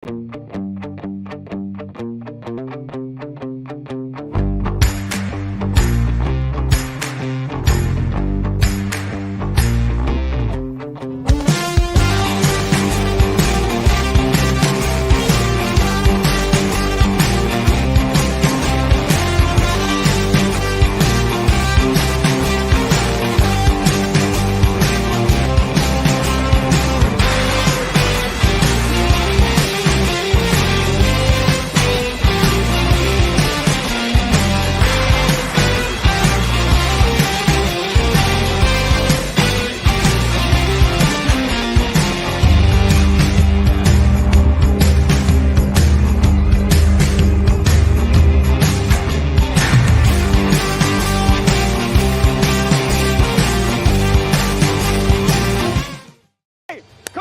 Come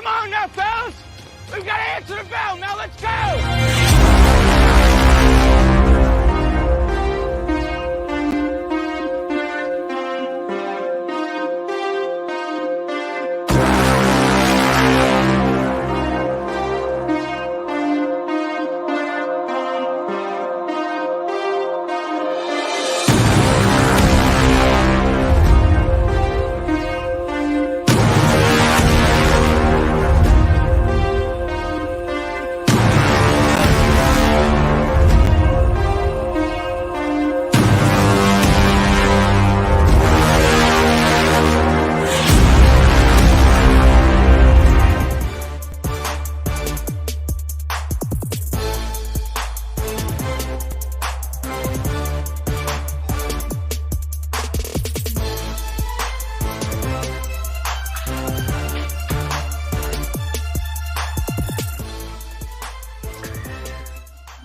on now, fellas! We've got to answer the bell. Now let's go!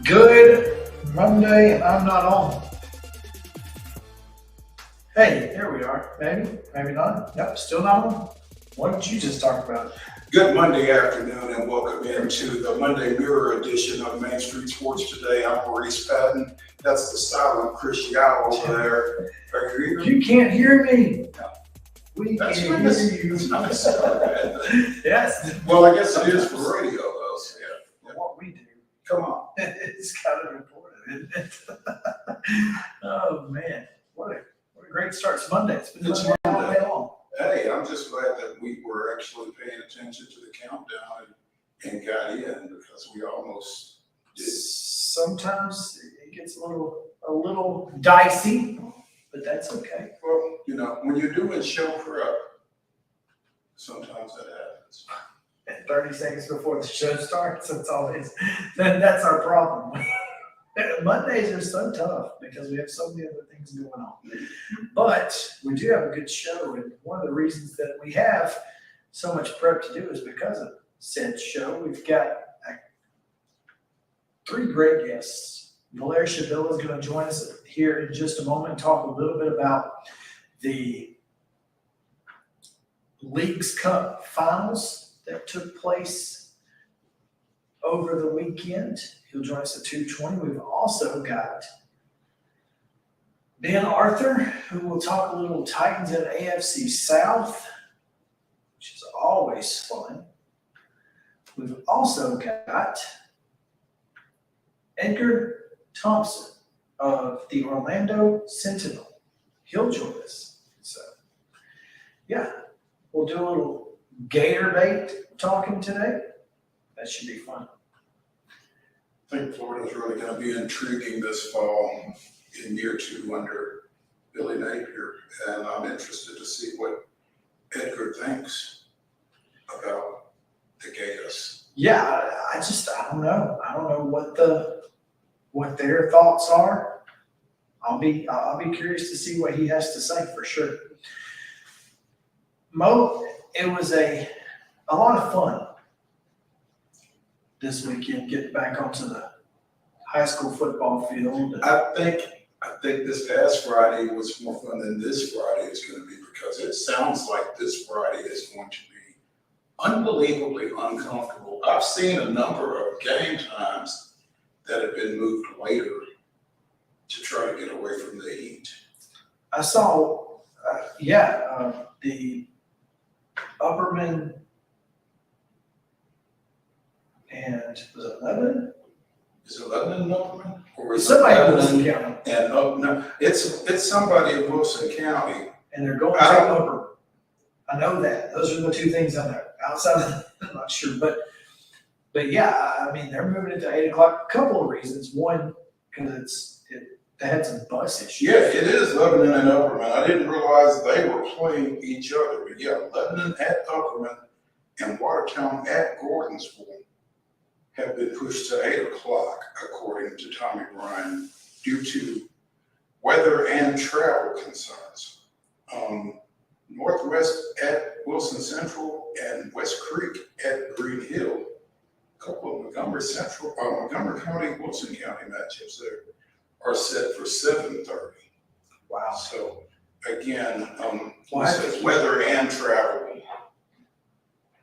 Good Monday, and I'm not on. Hey, there we are. Maybe, maybe not. Nope, still not on. What did you just talk about? Good Monday afternoon and welcome into the Monday Mirror edition of Main Street Sports Today. I'm Maurice Patton. That's the silent Chris Yao over there. Are you here? You can't hear me. No. We That's can't nice. hear you. That's nice. Yes. Well, I guess it is for radio though, so yeah. What we do. Come on. It's kind of important, isn't it? Oh man, what a great start. It's Monday. It's been It's Monday all Monday. day long. Hey, I'm just glad that we were actually paying attention to the countdown and got in because we almost did. Sometimes it gets a little dicey, but that's okay. Well, you know, when you're doing show prep, sometimes that happens. And 30 seconds before the show starts, it's always, that's our problem. Mondays are so tough because we have so many other things going on. But we do have a good show, and one of the reasons that we have so much prep to do is because of said show. We've got three great guests. VALAIR SHABILLA is going to join us here in just a moment and talk a little bit about the Leagues Cup finals that took place over the weekend. He'll join us at 2:20. We've also got Ben Arthur, who will talk a little Titans and AFC South, which is always fun. We've also got EDGAR Thompson of the Orlando Sentinel. He'll join us. So, yeah, we'll do a little gator bait talking today. That should be fun. I think Florida's really going to be intriguing this fall in year two under Billy Napier, and I'm interested to see what Edgar thinks about the Gators. Yeah, I don't know. I don't know what their thoughts are. I'll be curious to see what he has to say for sure. Mo, it was a lot of fun this weekend getting back onto the high school football field. I think this past Friday was more fun than this Friday is going to be because it sounds like this Friday is going to be unbelievably uncomfortable. I've seen a number of game times that have been moved later to try to get away from the heat. I saw, the Upperman and was it Lebanon? Is it Lebanon and Upperman? Or is it Somebody in Lebanon Wilson County, and no, it's somebody in Wilson County. and they're going to Upper. I know that. Those are the two things I know. Outside of that, I'm not sure, but yeah, I mean, they're moving it to 8 o'clock. A couple of reasons. One, because they had some bus issues. Yeah, it is Lebanon and Upperman. I didn't realize they were playing each other, but yeah, Lebanon at Upperman and Watertown at Gordonsville have been pushed to 8 o'clock, according to Tommy Bryan, due to weather and travel concerns. Northwest at Wilson Central and West Creek at Green Hill. A couple of Montgomery County, Wilson County matchups there are set for 7:30. Wow. So again, Well, weather and travel.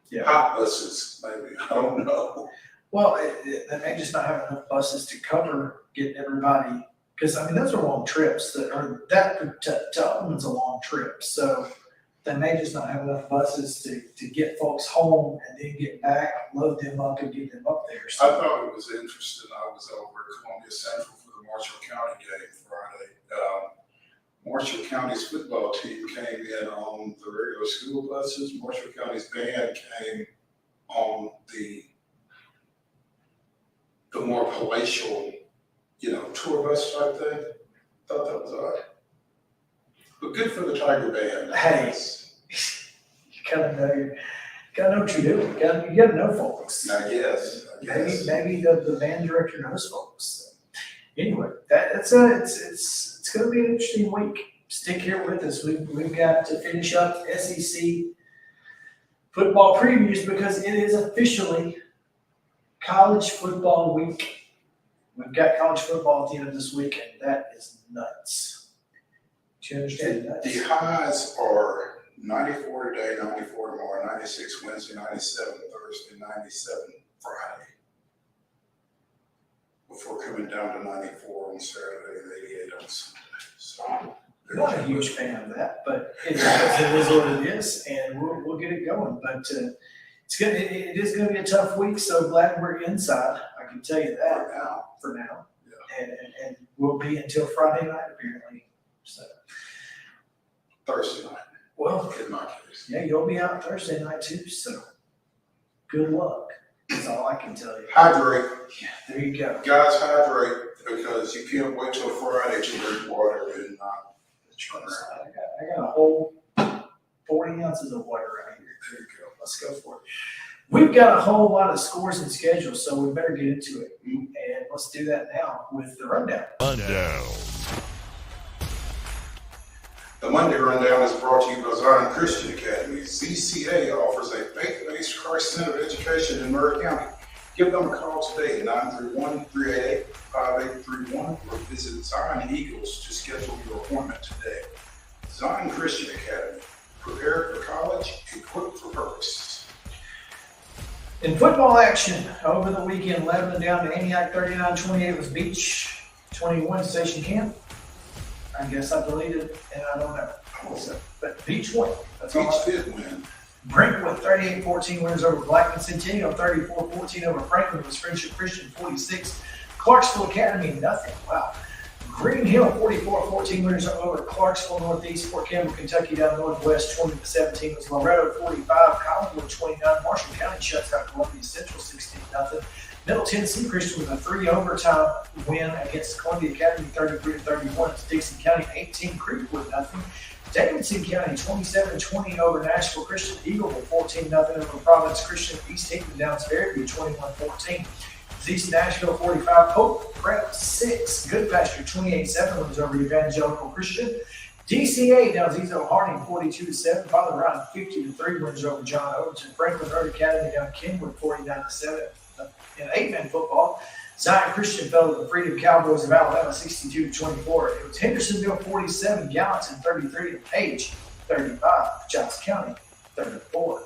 Yeah. Hot buses, maybe, I don't know. Well, they may just not have enough buses to cover getting everybody, because I mean, those are long trips to Upman's a long trip. So they may just not have enough buses to get folks home and then get back, load them up and get them up there. I So, thought it was interesting. I was over at Columbia Central for the Marshall County game Friday. Marshall County's football team came in on the regular school buses. Marshall County's band came on the more palatial, tour bus type thing. Thought that was odd. But good for the Tiger Band. hey, you gotta know what you're doing. You gotta know folks. I guess. Maybe the band director knows folks. So, anyway, it's going to be an interesting week. Stick here with us. We've got to finish up SEC football previews because it is officially college football week. We've got college football at the end of this week, and that is nuts. Do you understand that? The highs are 94 today, 94 tomorrow, 96 Wednesday, 97 Thursday, 97 Friday. Before coming down to 94 on Saturday and 88 on Sunday. So, I'm not a huge fan of that, but it is what it is, and we'll get it going. But it's good. It is going to be a tough week, so glad we're inside. I can tell you that for now. Yeah. And we'll be until Friday night, apparently. So Thursday night. Well, In my case. yeah, you'll be out Thursday night too, so good luck. That's all I can tell you. Hydrate. Yeah, there you go. Guys, hydrate because you can't wait till Friday to drink water and not turn around. I got a whole 40 ounces of water right here. There you go. Let's go for it. We've got a whole lot of scores and schedules, so we better get into it. And let's do that now with the rundown. The Monday Rundown is brought to you by Zion Christian Academy. ZCA offers a faith-based Christ-centered education in Murray County. Give them a call today, 931-388-5831, or visit Zion Eagles to schedule your appointment today. Zion Christian Academy, prepared for college, equipped for purpose. In football action, over the weekend, Lebanon down to Antioch 39-28 was Beach 21 Station Camp. I guess I deleted, and I don't know. So, but Beach won. That's all. Beach did win. Brentwood 38-14 wins over Blackman. Centennial 34-14 over Franklin. Was Friendship Christian 46. Clarksville Academy nothing. Wow. Green Hill 44-14 winners over Clarksville Northeast. Fort Campbell, Kentucky down Northwest 20-17 was Loretto 45. Collinwood 29. Marshall County shuts out Columbia Central 16-0. Middle Tennessee Christian with a 3 overtime win against Columbia Academy 33-31. Dixon County 18. Creekwood nothing. Davidson County 27-20 over Nashville Christian. Eagleville 14-0 over Providence Christian. East Hickman Downs Fairview 21-14. East Nashville 45. Pope Prep 6. Good Pasture 28-7 wins over Evangelical Christian. DCA down Zizo Harding 42-7. Father Ryan 50-3 wins over John Overton. Franklin Road Academy down Kenwood 49-7. In 8-man football, Zion Christian fell to the Freedom Cowboys of Alabama 62-24. It was Hendersonville 47, Gallatin 33, and Page 35. Johnson County 34.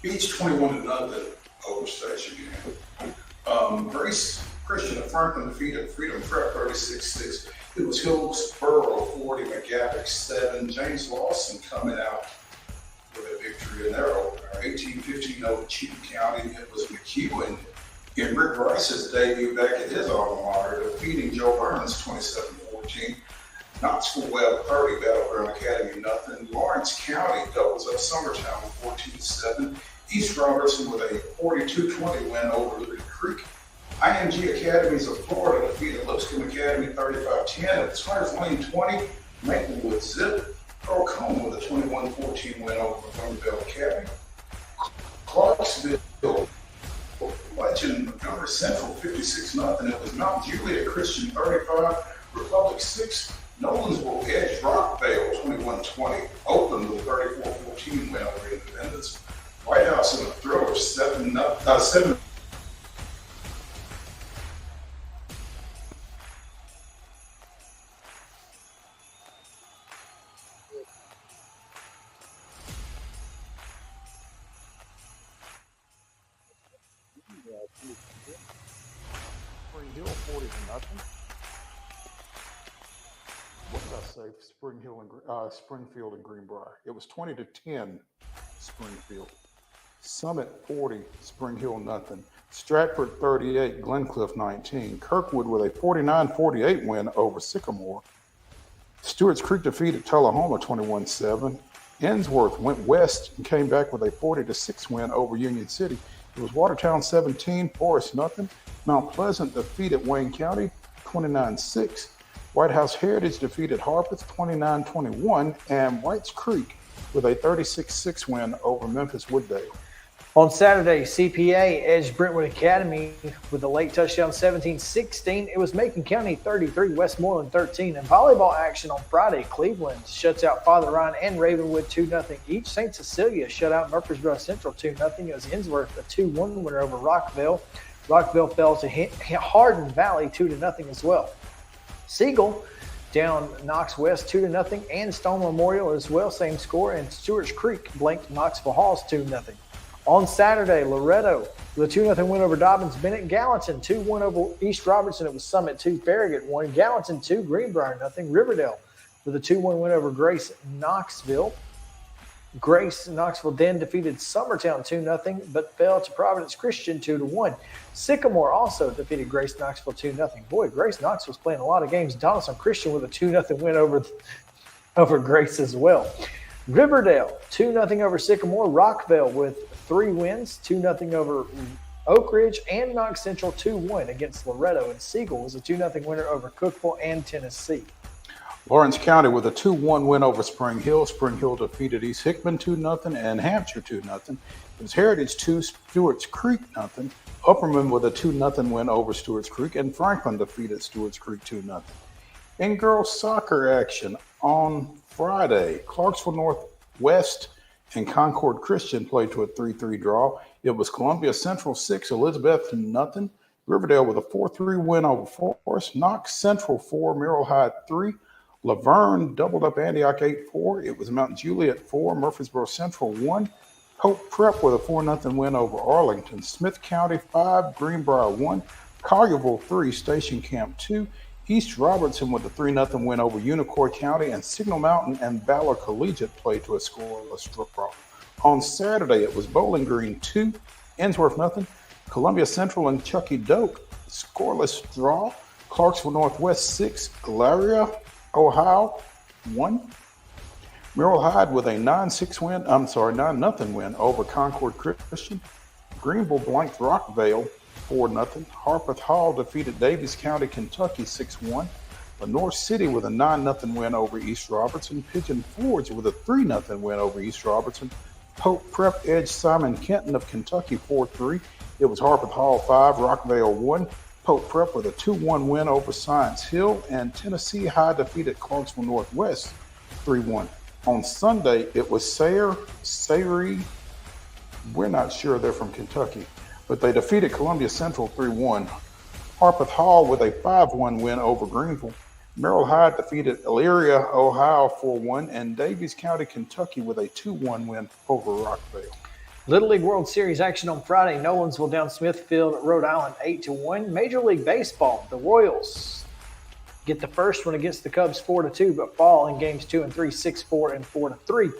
Beach 21-0 over Station game. Grace Christian of Franklin defeated Freedom Prep 36-6. It was Hillsboro 40, McGavick 7. James Lawson coming out with a victory in their opener, 18-15 over Cheatham County. It was McEwen in Rick Rice's debut back at his alma mater, defeating Joe Burns 27-14. Knoxville Webb 30, Battleground Academy nothing. Lawrence County doubles up Summertown with 14-7. East Robertson with a 42-20 win over Liberty Creek. IMG Academies of Florida defeated Lipscomb Academy 35-10. It's Hunters Lane 20. Maplewood zip. Earl Cone with a 21-14 win over Thornville Academy. Clarksville Legend Montgomery Central 56-0. It was Mount Juliet Christian 35. Republic 6. Nolensville Edge Rockvale 21-20. Oakland with a 34-14 win over Independence. White House in a thriller 7. Spring Hill 40 to nothing. What did I say? Springfield and Greenbrier. It was 20-10 Springfield. Summit 40, Spring Hill nothing. Stratford 38, Glencliff 19. Kirkwood with a 49-48 win over Sycamore. Stewart's Creek defeated Tullahoma 21-7. Ensworth went west and came back with a 40-6 win over Union City. It was Watertown 17, Forest nothing. Mount Pleasant defeated Wayne County 29-6. White House Heritage defeated Harpeth 29-21, and Whites Creek with a 36-6 win over Memphis Wooddale. On Saturday, CPA edged Brentwood Academy with a late touchdown 17-16. It was Macon County 33, Westmoreland 13. And volleyball action on Friday, Cleveland shuts out Father Ryan and Ravenwood 2-0 each. St. Cecilia shut out Murfreesboro Central 2-0. It was Ensworth a 2-1 winner over Rockville. Rockville fell to Hardin Valley 2-0 as well. Siegel down Knox West 2-0 and Stone Memorial as well, same score. And Stewart's Creek blanked Knoxville Halls 2-0. On Saturday, Loretto with a 2-0 win over Dobbins Bennett. Gallatin 2-1 over East Robertson. It was Summit 2, Farragut 1. Gallatin 2, Greenbrier 0. Riverdale with a 2-1 win over Grace Knoxville. Grace Knoxville then defeated Summertown 2-0, but fell to Providence Christian 2-1. Sycamore also defeated Grace Knoxville 2-0. Boy, Grace Knoxville's playing a lot of games. Donaldson Christian with a 2-0 win over Grace as well. Riverdale 2-0 over Sycamore. Rockville with 3 wins, 2-0 over Oak Ridge, and Knox Central 2-1 against Loretto. And Siegel was a 2-0 winner over Cookeville and Tennessee. Lawrence County with a 2-1 win over Spring Hill. Spring Hill defeated East Hickman 2-0 and Hampshire 2-0. It was Heritage 2, Stewart's Creek 0. Upperman with a 2-0 win over Stewart's Creek, and Franklin defeated Stewart's Creek 2-0. In girls soccer action on Friday, Clarksville Northwest and Concord Christian played to a 3-3 draw. It was Columbia Central 6, Elizabeth 0. Riverdale with a 4-3 win over Forest. Knox Central 4, Merrill Hyde 3. Laverne doubled up Antioch 8-4. It was Mount Juliet 4, Murfreesboro Central 1. Hope Prep with a 4-0 win over Arlington. Smith County 5, Greenbrier 1. Collierville 3, Station Camp 2. East Robertson with a 3-0 win over Unicoi County, and Signal Mountain and Valor Collegiate played to a scoreless draw. On Saturday, it was Bowling Green 2, Ensworth 0. Columbia Central and Chucky Doak scoreless draw. Clarksville Northwest 6, Elaria, Ohio 1. Merrill Hyde with a 9-0 win over Concord Christian. Greenville blanked Rockvale 4-0. Harpeth Hall defeated Davies County, Kentucky 6-1. Lenore City with a 9-0 win over East Robertson. Pigeon Forge with a 3-0 win over East Robertson. Pope Prep edged Simon Kenton of Kentucky 4-3. It was Harpeth Hall 5, Rockvale 1. Pope Prep with a 2-1 win over Science Hill, and Tennessee High defeated Clarksville Northwest 3-1. On Sunday, it was Sayre. We're not sure they're from Kentucky, but they defeated Columbia Central 3-1. Harpeth Hall with a 5-1 win over Greenville. Merrill Hyde defeated Elyria, Ohio 4-1, and Davies County, Kentucky with a 2-1 win over Rockvale. Little League World Series action on Friday. Nolensville down Smithfield, Rhode Island 8-1. Major League Baseball, the Royals get the first one against the Cubs 4-2, but fall in games 2 and 3, 6-4 and 4-3.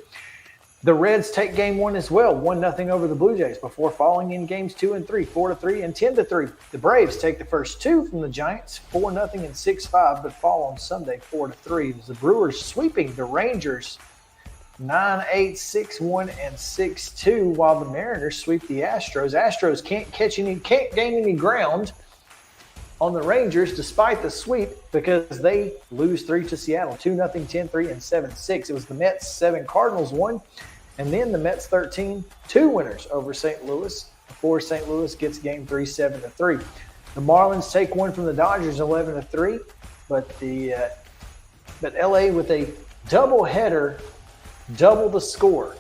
The Reds take game 1 as well, 1-0 over the Blue Jays before falling in games 2 and 3, 4-3 and 10-3. The Braves take the first 2 from the Giants, 4-0 and 6-5, but fall on Sunday 4-3. The Brewers sweeping the Rangers 9-8, 6-1, and 6-2, while the Mariners sweep the Astros. Astros can't gain any ground on the Rangers despite the sweep because they lose 3 to Seattle, 2-0, 10-3, and 7-6. It was the Mets 7, Cardinals 1. And then the Mets 13, 2 winners over St. Louis before St. Louis gets game 3, 7-3. The Marlins take 1 from the Dodgers, 11-3. But LA with a doubleheader, double the score,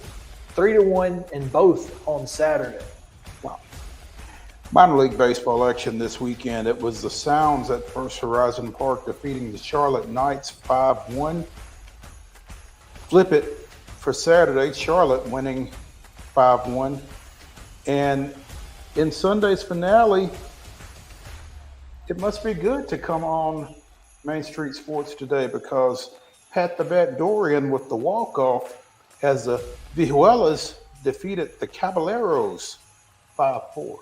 3-1 in both on Saturday. Wow. Minor league baseball action this weekend. It was the Sounds at First Horizon Park defeating the Charlotte Knights 5-1. Flip it for Saturday, Charlotte winning 5-1. And in Sunday's finale, it must be good to come on Main Street Sports today because Pat the Bat Dorian with the walk-off as the Vihuelas defeated the Caballeros 5-4.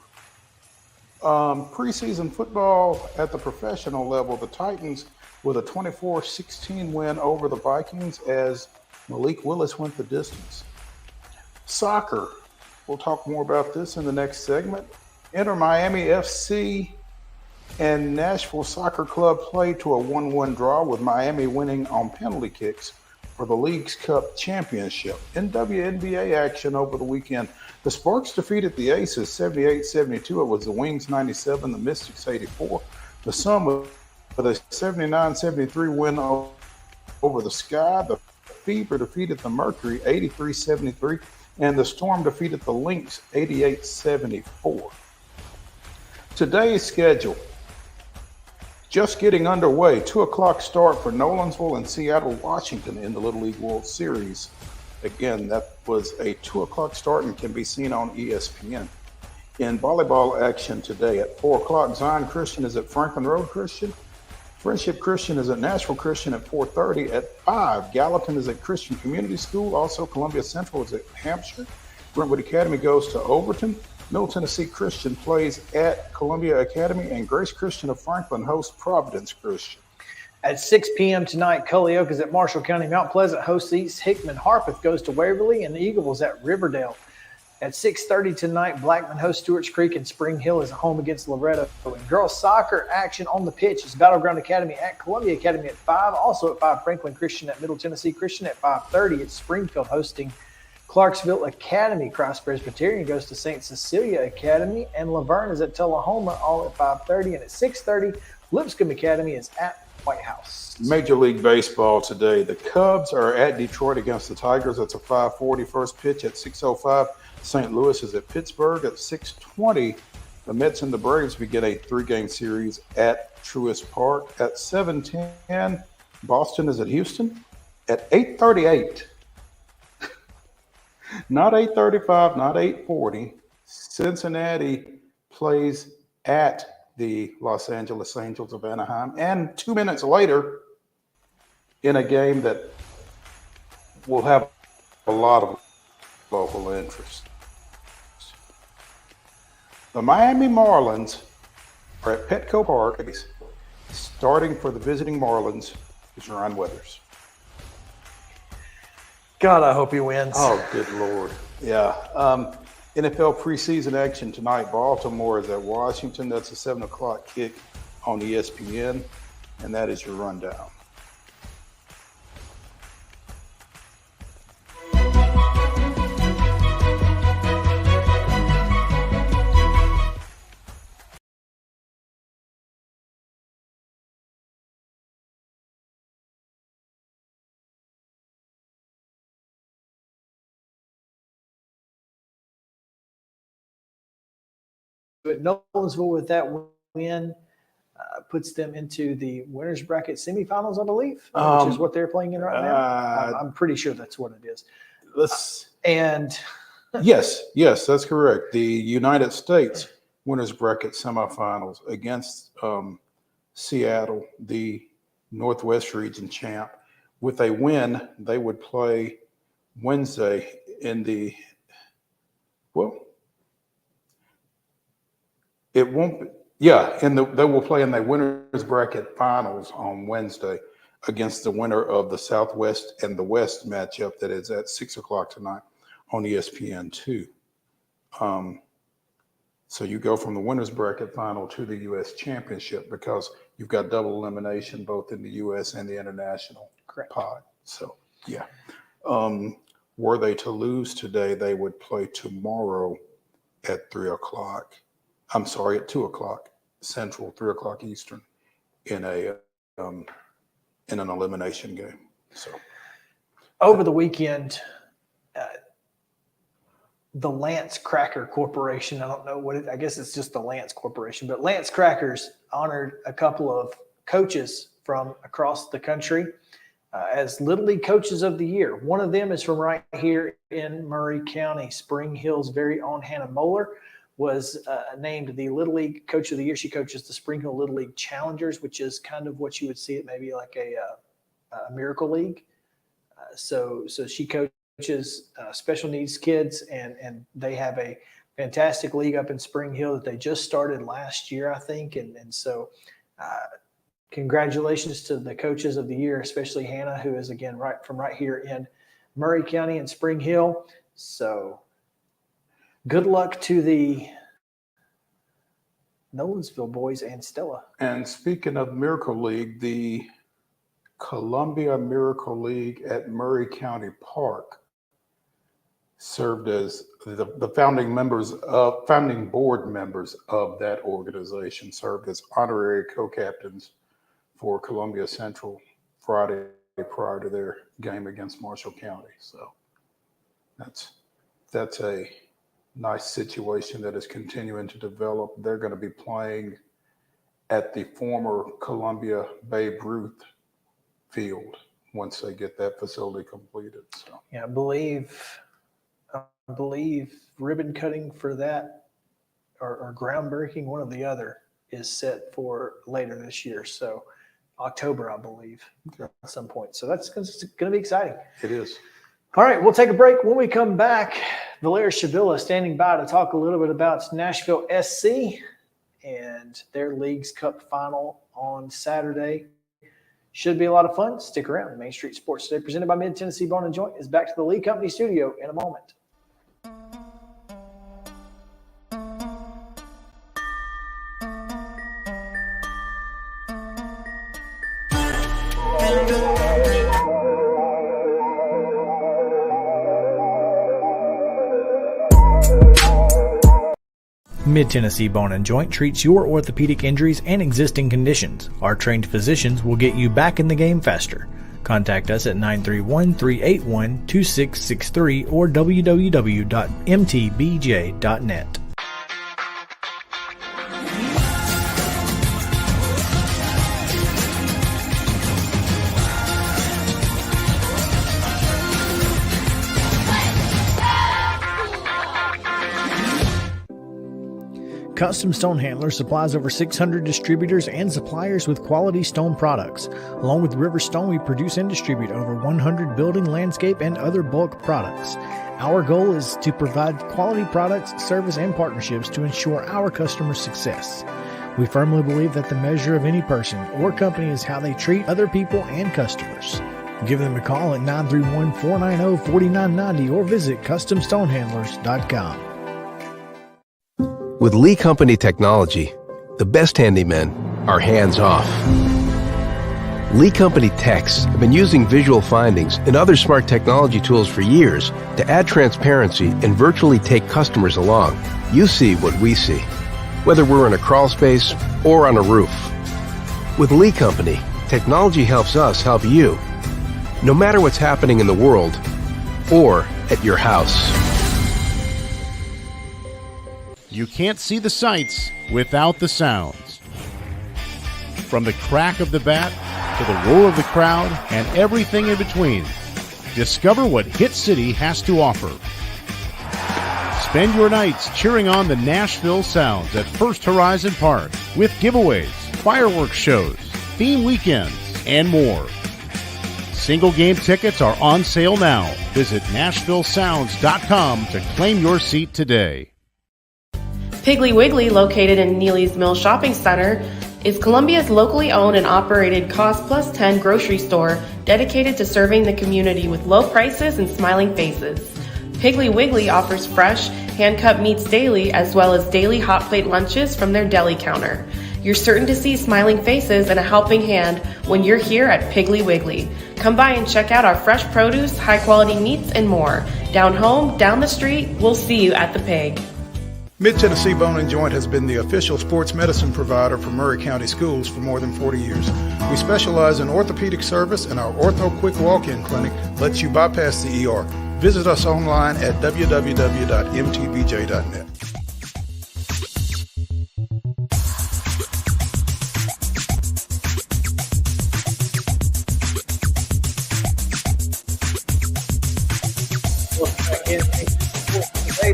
Preseason football at the professional level, the Titans with a 24-16 win over the Vikings as Malik Willis went the distance. Soccer, we'll talk more about this in the next segment. Inter Miami FC and Nashville Soccer Club played to a 1-1 draw with Miami winning on penalty kicks for the League's Cup Championship. In WNBA action over the weekend, the Sparks defeated the Aces 78-72. It was the Wings 97, the Mystics 84. The Sun with a 79-73 win over the Sky. The Fever defeated the Mercury 83-73, and the Storm defeated the Lynx 88-74. Today's schedule, just getting underway. 2 o'clock start for Nolensville and Seattle, Washington in the Little League World Series. Again, that was a 2 o'clock start and can be seen on ESPN. In volleyball action today at 4 o'clock, Zion Christian is at Franklin Road Christian. Friendship Christian is at Nashville Christian at 4:30. At 5, Gallatin is at Christian Community School. Also, Columbia Central is at Hampshire. Brentwood Academy goes to Overton. Middle Tennessee Christian plays at Columbia Academy, and Grace Christian of Franklin hosts Providence Christian. At 6 p.m. tonight, Culleoka is at Marshall County. Mount Pleasant hosts East Hickman. Harpeth goes to Waverly, and the Eagles at Riverdale. At 6:30 tonight, Blackman hosts Stewart's Creek, and Spring Hill is at home against Loretto. And girls soccer action on the pitch is Battleground Academy at Columbia Academy at 5. Also at 5, Franklin Christian at Middle Tennessee Christian at 5:30. It's Springfield hosting Clarksville Academy. Christ Presbyterian goes to St. Cecilia Academy, and Laverne is at Tullahoma, all at 5:30. And at 6:30, Lipscomb Academy is at White House. Major League Baseball today. The Cubs are at Detroit against the Tigers. That's a 5:40 first pitch. At 6:05, St. Louis is at Pittsburgh. At 6:20, the Mets and the Braves begin a 3-game series at Truist Park. At 7:10, Boston is at Houston. At 8:38, not 8:35, not 8:40, Cincinnati plays at the Los Angeles Angels of Anaheim. And 2 minutes later, in a game that will have a lot of local interest, the Miami Marlins are at Petco Park. Starting for the visiting Marlins is Ryan Weathers. God, I hope he wins. Oh, good Lord. Yeah. NFL preseason action tonight. Baltimore is at Washington. That's a 7 o'clock kick on ESPN. And that is your rundown. But Nolensville with that win puts them into the winners bracket semifinals, I believe, which is what they're playing in right now. I'm pretty sure that's what it is. Yes, that's correct. The United States winners bracket semifinals against Seattle, the Northwest region champ. With a win, they would play Wednesday in the, well, it won't be, yeah, they will play in the winners bracket finals on Wednesday against the winner of the Southwest and the West matchup that is at 6:00 tonight on ESPN2. So you go from the winners bracket final to the U.S. championship because you've got double elimination both in the U.S. and the international pod. So, yeah. Were they to lose today, they would play tomorrow at 3:00. I'm sorry, at 2:00 Central, 3:00 Eastern in an elimination game. So over the weekend, the Lance Cracker Corporation, I don't know what I guess it's just the Lance Corporation, but Lance Crackers honored a couple of coaches from across the country as Little League Coaches of the Year. One of them is from right here in Murray County. Spring Hill's very own Hannah Moeller was named the Little League Coach of the Year. She coaches the Spring Hill Little League Challengers, which is kind of what you would see at maybe like a Miracle League. So she coaches special needs kids, and they have a fantastic league up in Spring Hill that they just started last year, I think. And so congratulations to the Coaches of the Year, especially Hannah, who is, again, right here in Murray County and Spring Hill. So good luck to the Nolensville boys and Stella. And speaking of Miracle League, the Columbia Miracle League at Murray County Park served as the founding board members of that organization served as honorary co-captains for Columbia Central Friday prior to their game against Marshall County. So that's a nice situation that is continuing to develop. They're going to be playing at the former Columbia Babe Ruth field once they get that facility completed. So yeah, I believe ribbon cutting for that or groundbreaking, one or the other, is set for later this year. So October, I believe, at some point. So that's going to be exciting. it is. All right, we'll take a break. When we come back, VALAIR SHABILLA standing by to talk a little bit about Nashville SC and their Leagues Cup final on Saturday. Should be a lot of fun. Stick around. Main Street Sports Today, presented by Mid-Tennessee Bone & Joint, is back to the Lee Company studio in a moment. Mid-Tennessee Bone & Joint treats your orthopedic injuries and existing conditions. Our trained physicians will get you back in the game faster. Contact us at 931-381-2663 or www.mtbj.net. Custom Stone Handlers supplies over 600 distributors and suppliers with quality stone products. Along with River Stone, we produce and distribute over 100 building, landscape, and other bulk products. Our goal is to provide quality products, service, and partnerships to ensure our customers' success. We firmly believe that the measure of any person or company is how they treat other people and customers. Give them a call at 931-490-4990 or visit CustomStonehandlers.com. With Lee Company technology, the best handymen are hands-off. Lee Company techs have been using visual findings and other smart technology tools for years to add transparency and virtually take customers along. You see what we see, whether we're in a crawl space or on a roof. With Lee Company, technology helps us help you, no matter what's happening in the world or at your house. You can't see the sights without the sounds. From the crack of the bat to the roar of the crowd and everything in between, discover what Hit City has to offer. Spend your nights cheering on the Nashville Sounds at First Horizon Park with giveaways, fireworks shows, theme weekends, and more. Single game tickets are on sale now. Visit NashvilleSounds.com to claim your seat today. Piggly Wiggly, located in Neely's Mill Shopping Center, is Columbia's locally owned and operated Cost Plus 10 grocery store dedicated to serving the community with low prices and smiling faces. Piggly Wiggly offers fresh, hand-cut meats daily, as well as daily hot plate lunches from their deli counter. You're certain to see smiling faces and a helping hand when you're here at Piggly Wiggly. Come by and check out our fresh produce, high-quality meats, and more. Down home, down the street, we'll see you at the Pig. Mid-Tennessee Bone and Joint has been the official sports medicine provider for Murray County Schools for more than 40 years. We specialize in orthopedic service, and our Ortho Quick Walk-In Clinic lets you bypass the ER. Visit us online at www.mtbj.net.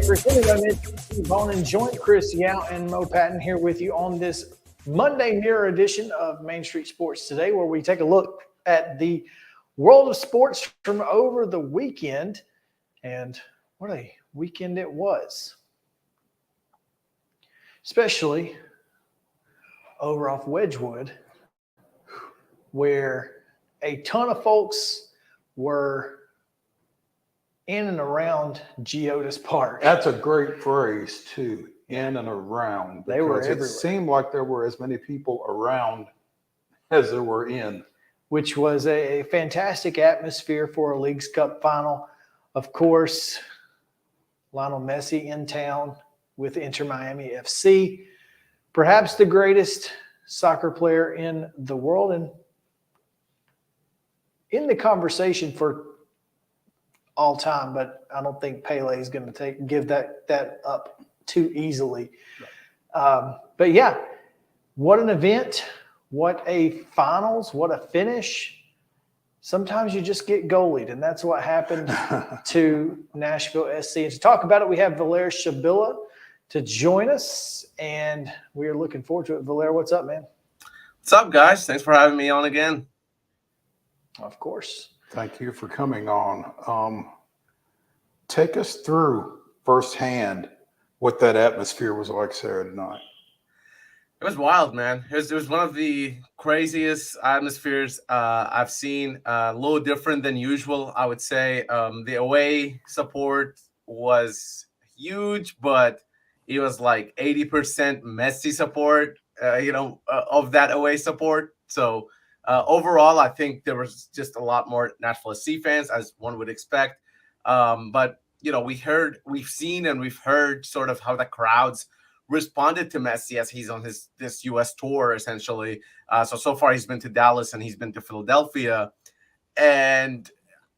Presented by Mid-Tennessee Bone and Joint. Chris Yow and Mo Patton here with you on this Monday mirror edition of Main Street Sports Today, where we take a look at the world of sports from over the weekend. And what a weekend it was, especially over off Wedgwood, where a ton of folks were in and around Geodis Park. That's a great phrase, too, in and around. They were because everywhere. It seemed like there were as many people around as there were in. Which was a fantastic atmosphere for a Leagues Cup final. Of course, Lionel Messi in town with Inter Miami FC. Perhaps the greatest soccer player in the world, and in the conversation for all time, but I don't think Pele is going to give that up too easily. But yeah, what an event, what a finals, what a finish. Sometimes you just get goalied, and that's what happened to Nashville SC. And to talk about it, we have VALAIR SHABILLA to join us, and we are looking forward to it. VALAIR, what's up, man? What's up, guys? Thanks for having me on again. Of course. Thank you for coming on. Take us through firsthand what that atmosphere was like Saturday night. It was wild, man. It was one of the craziest atmospheres I've seen. A little different than usual, I would say. The away support was huge, but it was like 80% Messi support, of that away support. So overall, I think there was just a lot more Nashville SC fans, as one would expect. But we've seen and we've heard sort of how the crowds responded to Messi as he's on this U.S. tour, essentially. So far he's been to Dallas and he's been to Philadelphia. And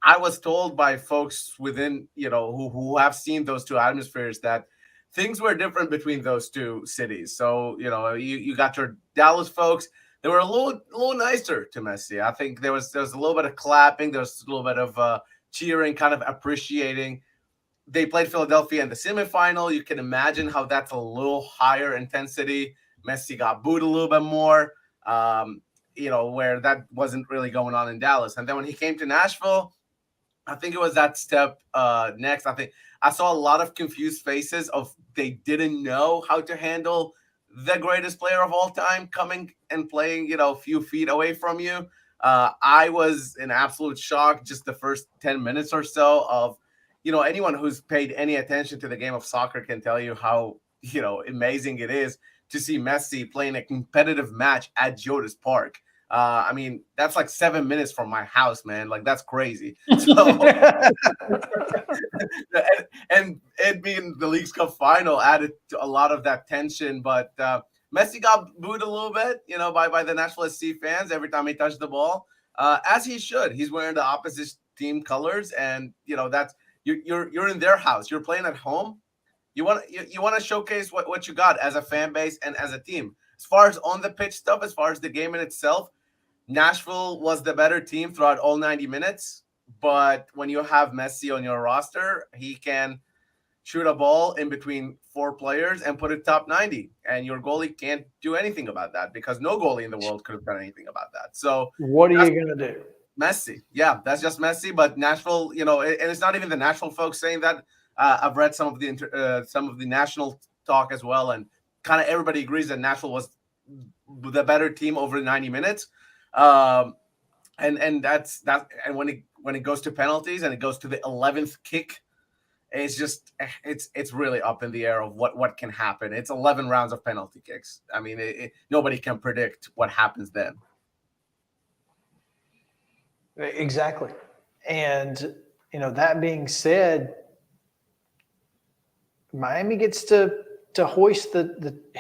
I was told by folks within, who have seen those two atmospheres that things were different between those two cities. So, you got your Dallas folks. They were a little nicer to Messi. I think there was a little bit of clapping. There was a little bit of cheering, kind of appreciating. They played Philadelphia in the semifinal. You can imagine how that's a little higher intensity. Messi got booed a little bit more, where that wasn't really going on in Dallas. And then when he came to Nashville, I think it was that step next. I think I saw a lot of confused faces of they didn't know how to handle the greatest player of all time coming and playing, a few feet away from you. I was in absolute shock just the first 10 minutes or so of, anyone who's paid any attention to the game of soccer can tell you how, amazing it is to see Messi playing a competitive match at Geodis Park. That's like 7 minutes from my house, man. Like, that's crazy. So, and it being the Leagues Cup final added to a lot of that tension. But Messi got booed a little bit, by the Nashville SC fans every time he touched the ball, as he should. He's wearing the opposite team colors, and that's you're in their house. You're playing at home. You want to showcase what you got as a fan base and as a team. As far as on the pitch stuff, as far as the game in itself, Nashville was the better team throughout all 90 minutes. But when you have Messi on your roster, he can shoot a ball in between four players and put it top 90. And your goalie can't do anything about that because no goalie in the world could have done anything about that. So what are you going to do? Messi. Yeah, that's just Messi. But Nashville, and it's not even the Nashville folks saying that. I've read some of the national talk as well, and kind of everybody agrees that Nashville was the better team over 90 minutes. And that's that. And when it goes to penalties and it goes to the 11th kick, it's just it's really up in the air of what can happen. It's 11 rounds of penalty kicks. I mean, nobody can predict what happens then. Exactly. And that being said, Miami gets to hoist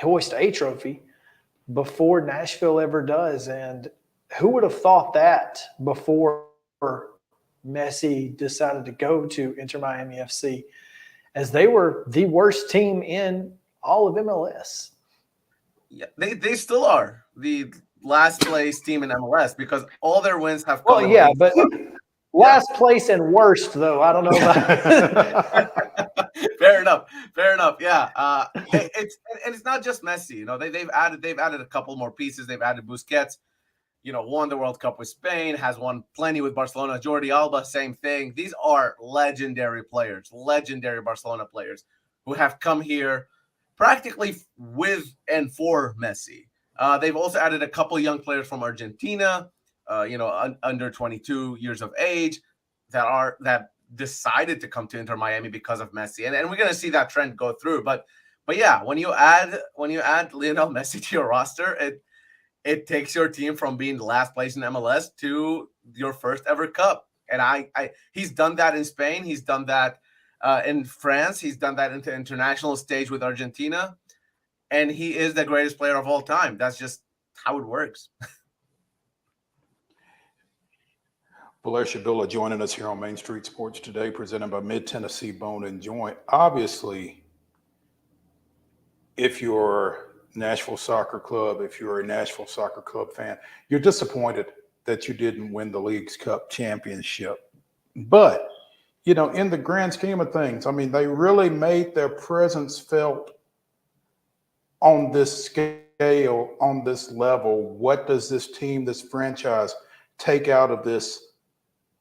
hoist a trophy before Nashville ever does. And who would have thought that before Messi decided to go to Inter Miami FC, as they were the worst team in all of MLS? Yeah, they still are the last place team in MLS because all their wins have come. Well, yeah, but last place and worst, though. I don't know about Fair enough. Yeah. It's not just Messi. They've added a couple more pieces. They've added Busquets. Won the World Cup with Spain, has won plenty with Barcelona. Jordi Alba, same thing. These are legendary players, legendary Barcelona players who have come here practically with and for Messi. They've also added a couple young players from Argentina, under 22 years of age that decided to come to Inter Miami because of Messi. And we're going to see that trend go through. But yeah, when you add Lionel Messi to your roster, it takes your team from being the last place in MLS to your first ever cup. And he's done that in Spain. He's done that in France. He's done that into international stage with Argentina. And he is the greatest player of all time. That's just how it works. VALAIR SHABILLA joining us here on Main Street Sports Today, presented by Mid-Tennessee Bone and Joint. Obviously, if you're Nashville Soccer Club, if you're a Nashville Soccer Club fan, you're disappointed that you didn't win the League's Cup championship. But, in the grand scheme of things, I mean, they really made their presence felt on this scale, on this level. What does this team, this franchise, take out of this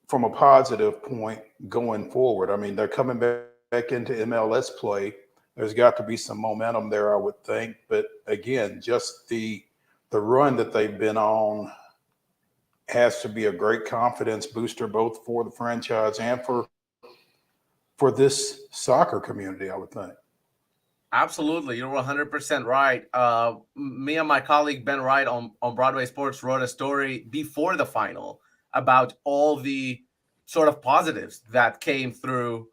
from a positive point going forward? I mean, they're coming back into MLS play. There's got to be some momentum there, I would think. But again, just the run that they've been on has to be a great confidence booster, both for the franchise and for this soccer community, I would think. Absolutely. You're 100% right. Me and my colleague Ben Wright on Broadway Sports wrote a story before the final about all the sort of positives that came through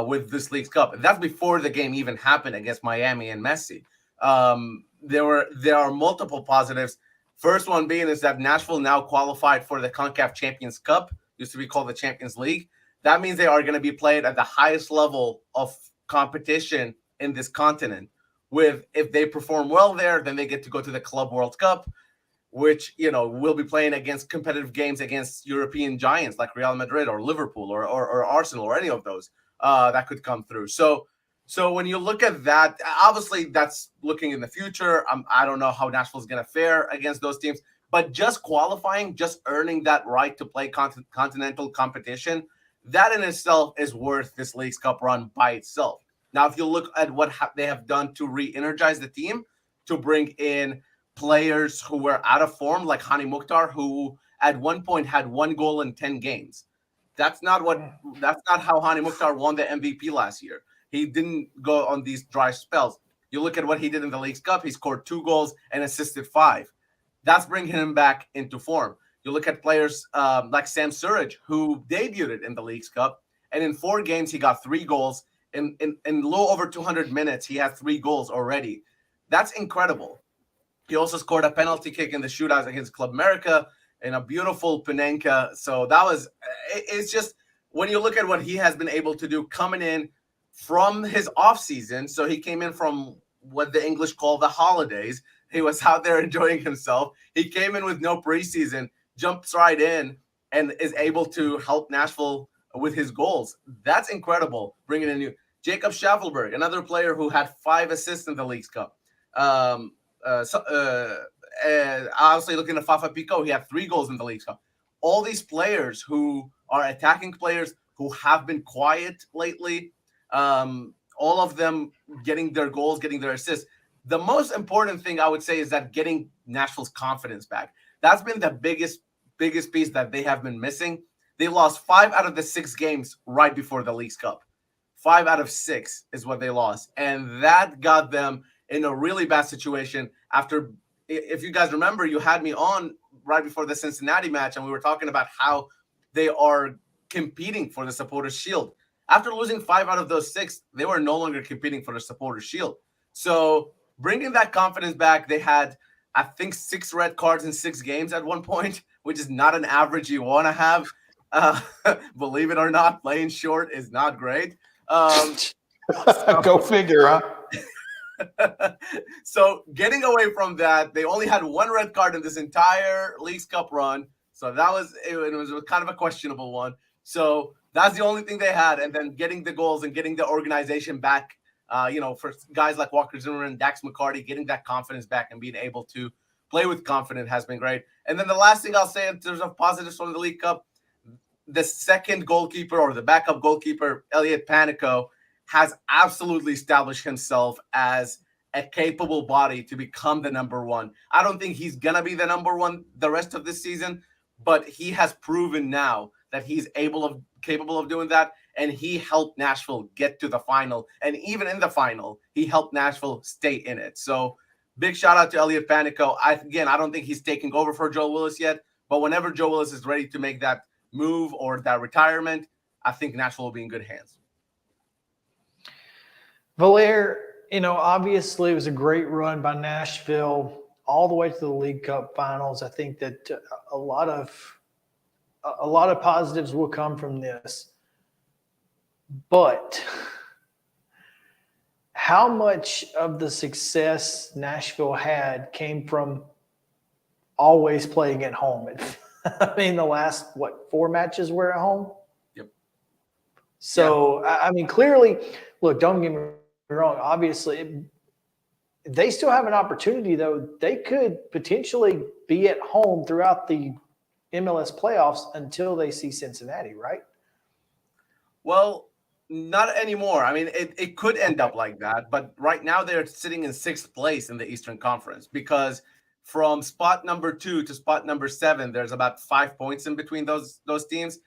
with this League's Cup. And that's before the game even happened against Miami and Messi. There are multiple positives. First one being is that Nashville now qualified for the CONCACAF Champions Cup, used to be called the Champions League. That means they are going to be played at the highest level of competition in this continent. If they perform well there, then they get to go to the Club World Cup, which will be playing against competitive games against European giants like Real Madrid or Liverpool or Arsenal or any of those that could come through. So when you look at that, obviously that's looking in the future. I don't know how Nashville's going to fare against those teams, but just qualifying, just earning that right to play continental competition, that in itself is worth this League's Cup run by itself. Now, if you look at what they have done to re-energize the team, to bring in players who were out of form, like Hani Mukhtar, who at one point had 1 goal in 10 games. That's not how Hani Mukhtar won the MVP last year. He didn't go on these dry spells. You look at what he did in the League's Cup. He scored 2 goals and assisted 5. That's bringing him back into form. You look at players like Sam Surridge, who debuted in the League's Cup, and in 4 games, he got 3 goals. In a little over 200 minutes, he had 3 goals already. That's incredible. He also scored a penalty kick in the shootout against Club America in a beautiful Panenka. So it's just, when you look at what he has been able to do coming in from his offseason, so he came in from what the English call the holidays. He was out there enjoying himself. He came in with no preseason, jumps right in, and is able to help Nashville with his goals. That's incredible. Bringing in new Jacob Schavelberg, another player who had 5 assists in the League's Cup. Obviously looking at Fafa Pico, he had 3 goals in the League's Cup. all these players who are attacking players who have been quiet lately, all of them getting their goals, getting their assists. The most important thing I would say is that getting Nashville's confidence back. That's been the biggest piece that they have been missing. They lost 5 out of the 6 games right before the Leagues Cup. 5 out of 6 is what they lost. And that got them in a really bad situation after, if you guys remember, you had me on right before the Cincinnati match, and we were talking about how they are competing for the Supporters' Shield. After losing 5 out of those 6, they were no longer competing for the Supporters' Shield. So bringing that confidence back, they had, I think, 6 red cards in 6 games at one point, which is not an average you want to have. Believe it or not, playing short is not great. Go figure, huh? So getting away from that, they only had 1 red card in this entire Leagues Cup run. So it was kind of a questionable one. So that's the only thing they had. And then getting the goals and getting the organization back, for guys like Walker Zimmerman, Dax McCarty, getting that confidence back and being able to play with confidence has been great. And then the last thing I'll say in terms of positives from the League Cup, the second goalkeeper or the backup goalkeeper, Elliot Panico, has absolutely established himself as a capable body to become the number 1. I don't think he's going to be the number 1 the rest of this season, but he has proven now that he's capable of doing that, and he helped Nashville get to the final. And even in the final, he helped Nashville stay in it. So big shout out to Elliot Panico. I don't think he's taking over for Joe Willis yet, but whenever Joe Willis is ready to make that move or that retirement, I think Nashville will be in good hands. Valair, obviously it was a great run by Nashville all the way to the League Cup finals. I think that a lot of positives will come from this. But how much of the success Nashville had came from always playing at home? I mean, the last, 4 matches were at home? Yep. So, yeah. I mean, clearly, look, don't get me wrong. Obviously, they still have an opportunity, though. They could potentially be at home throughout the MLS playoffs until they see Cincinnati, right? Well, not anymore. I mean, it could end up like that, but right now they're sitting in 6th place in the Eastern Conference because from spot number 2 to spot number 7, there's about 5 points in between those teams.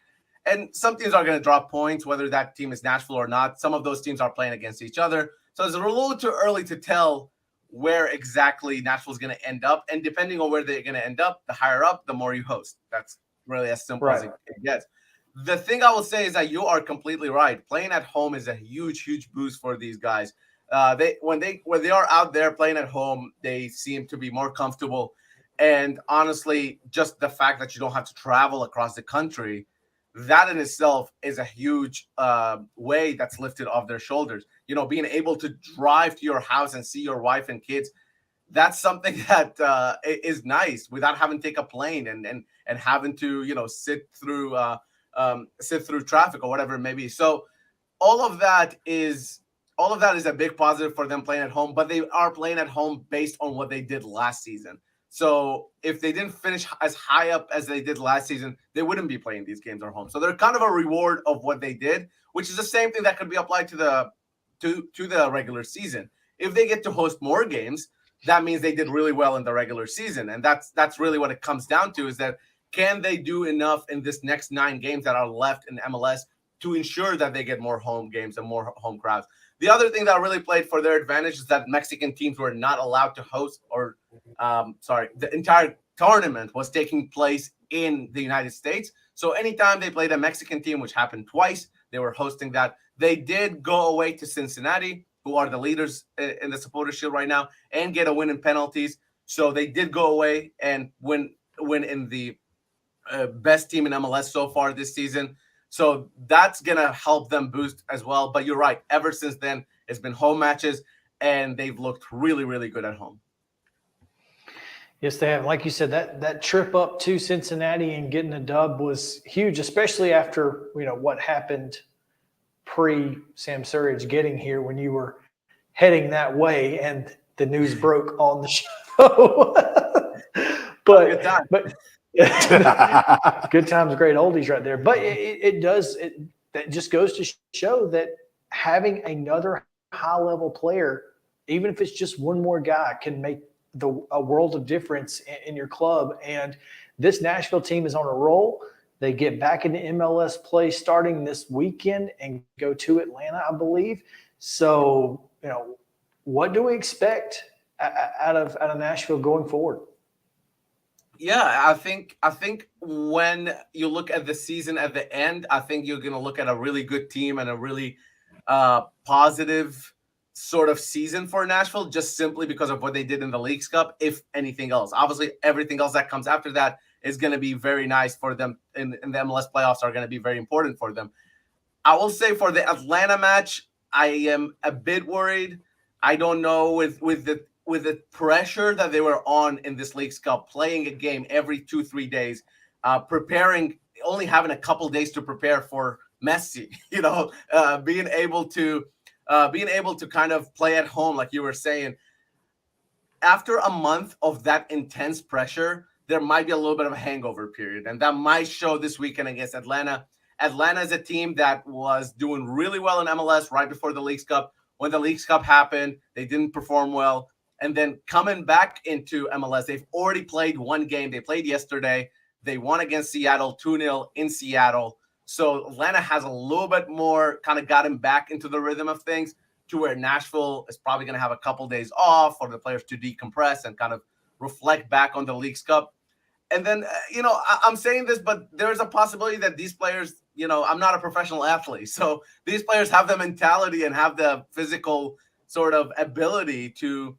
And some teams are going to drop points, whether that team is Nashville or not. Some of those teams are playing against each other. So it's a little too early to tell where exactly Nashville's going to end up. And depending on where they're going to end up, the higher up, the more you host. That's really as simple as it gets. The thing I will say is that you are completely right. Playing at home is a huge, huge boost for these guys. When they are out there playing at home, they seem to be more comfortable. And honestly, just the fact that you don't have to travel across the country, that in itself is a huge weight that's lifted off their shoulders. Being able to drive to your house and see your wife and kids, that's something that is nice without having to take a plane and having to sit through traffic or whatever it may be. So all of that is a big positive for them playing at home, but they are playing at home based on what they did last season. So if they didn't finish as high up as they did last season, they wouldn't be playing these games at home. So they're kind of a reward of what they did, which is the same thing that could be applied to the regular season. If they get to host more games, that means they did really well in the regular season. And that's really what it comes down to, is that can they do enough in this next 9 games that are left in MLS to ensure that they get more home games and more home crowds? The other thing that really played for their advantage is that Mexican teams were not allowed to host, the entire tournament was taking place in the United States. So anytime they played a Mexican team, which happened twice, they were hosting that. They did go away to Cincinnati, who are the leaders in the Supporters' Shield right now, and get a win in penalties. So they did go away and win in the best team in MLS so far this season. So that's going to help them boost as well. But you're right. Ever since then, it's been home matches, and they've looked really, really good at home. Yes, they have. Like you said, that trip up to Cincinnati and getting a dub was huge, especially after, what happened pre-Sam Surridge getting here when you were heading that way and the news broke on the show. but Good times, great oldies right there. But that just goes to show that having another high-level player, even if it's just one more guy, can make a world of difference in your club. And this Nashville team is on a roll. They get back into MLS play starting this weekend and go to Atlanta, I believe. So, what do we expect out of Nashville going forward? Yeah, I think when you look at the season at the end, I think you're going to look at a really good team and a really positive sort of season for Nashville, just simply because of what they did in the Leagues Cup, if anything else. Obviously, everything else that comes after that is going to be very nice for them, and the MLS playoffs are going to be very important for them. I will say for the Atlanta match, I am a bit worried. I don't know with the pressure that they were on in this Leagues Cup, playing a game every 2-3 days, preparing, only having a couple days to prepare for Messi, being able to kind of play at home, like you were saying. After a month of that intense pressure, there might be a little bit of a hangover period, and that might show this weekend against Atlanta. Atlanta is a team that was doing really well in MLS right before the Leagues Cup. When the Leagues Cup happened, they didn't perform well. And then coming back into MLS, they've already played one game. They played yesterday. They won against Seattle 2-0 in Seattle. So Atlanta has a little bit more kind of gotten back into the rhythm of things, to where Nashville is probably going to have a couple days off for the players to decompress and kind of reflect back on the Leagues Cup. And then, I'm saying this, but there's a possibility that these players, I'm not a professional athlete. So these players have the mentality and have the physical sort of ability to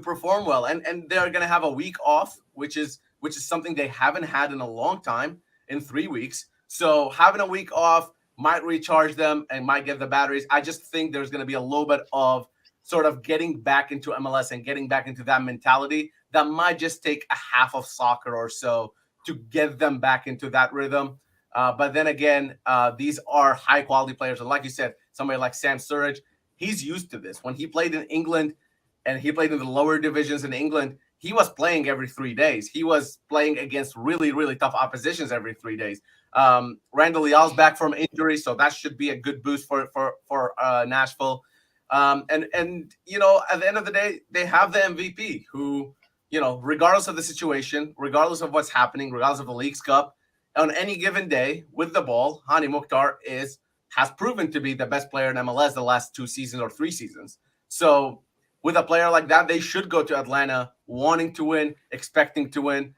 perform well. And they're going to have a week off, which is something they haven't had in a long time, in 3 weeks. So having a week off might recharge them and might get the batteries. I just think there's going to be a little bit of sort of getting back into MLS and getting back into that mentality that might just take a half of soccer or so to get them back into that rhythm. But then again, these are high quality players. And like you said, somebody like Sam Sturridge, he's used to this. When he played in England and he played in the lower divisions in England, he was playing every 3 days. He was playing against really, really tough oppositions every 3 days. Randall Leal's back from injury, so that should be a good boost for Nashville. And at the end of the day, they have the MVP who, regardless of the situation, regardless of what's happening, regardless of the Leagues Cup, on any given day with the ball, Hani Mukhtar has proven to be the best player in MLS the last 2 seasons or 3 seasons. So with a player like that, they should go to Atlanta wanting to win, expecting to win.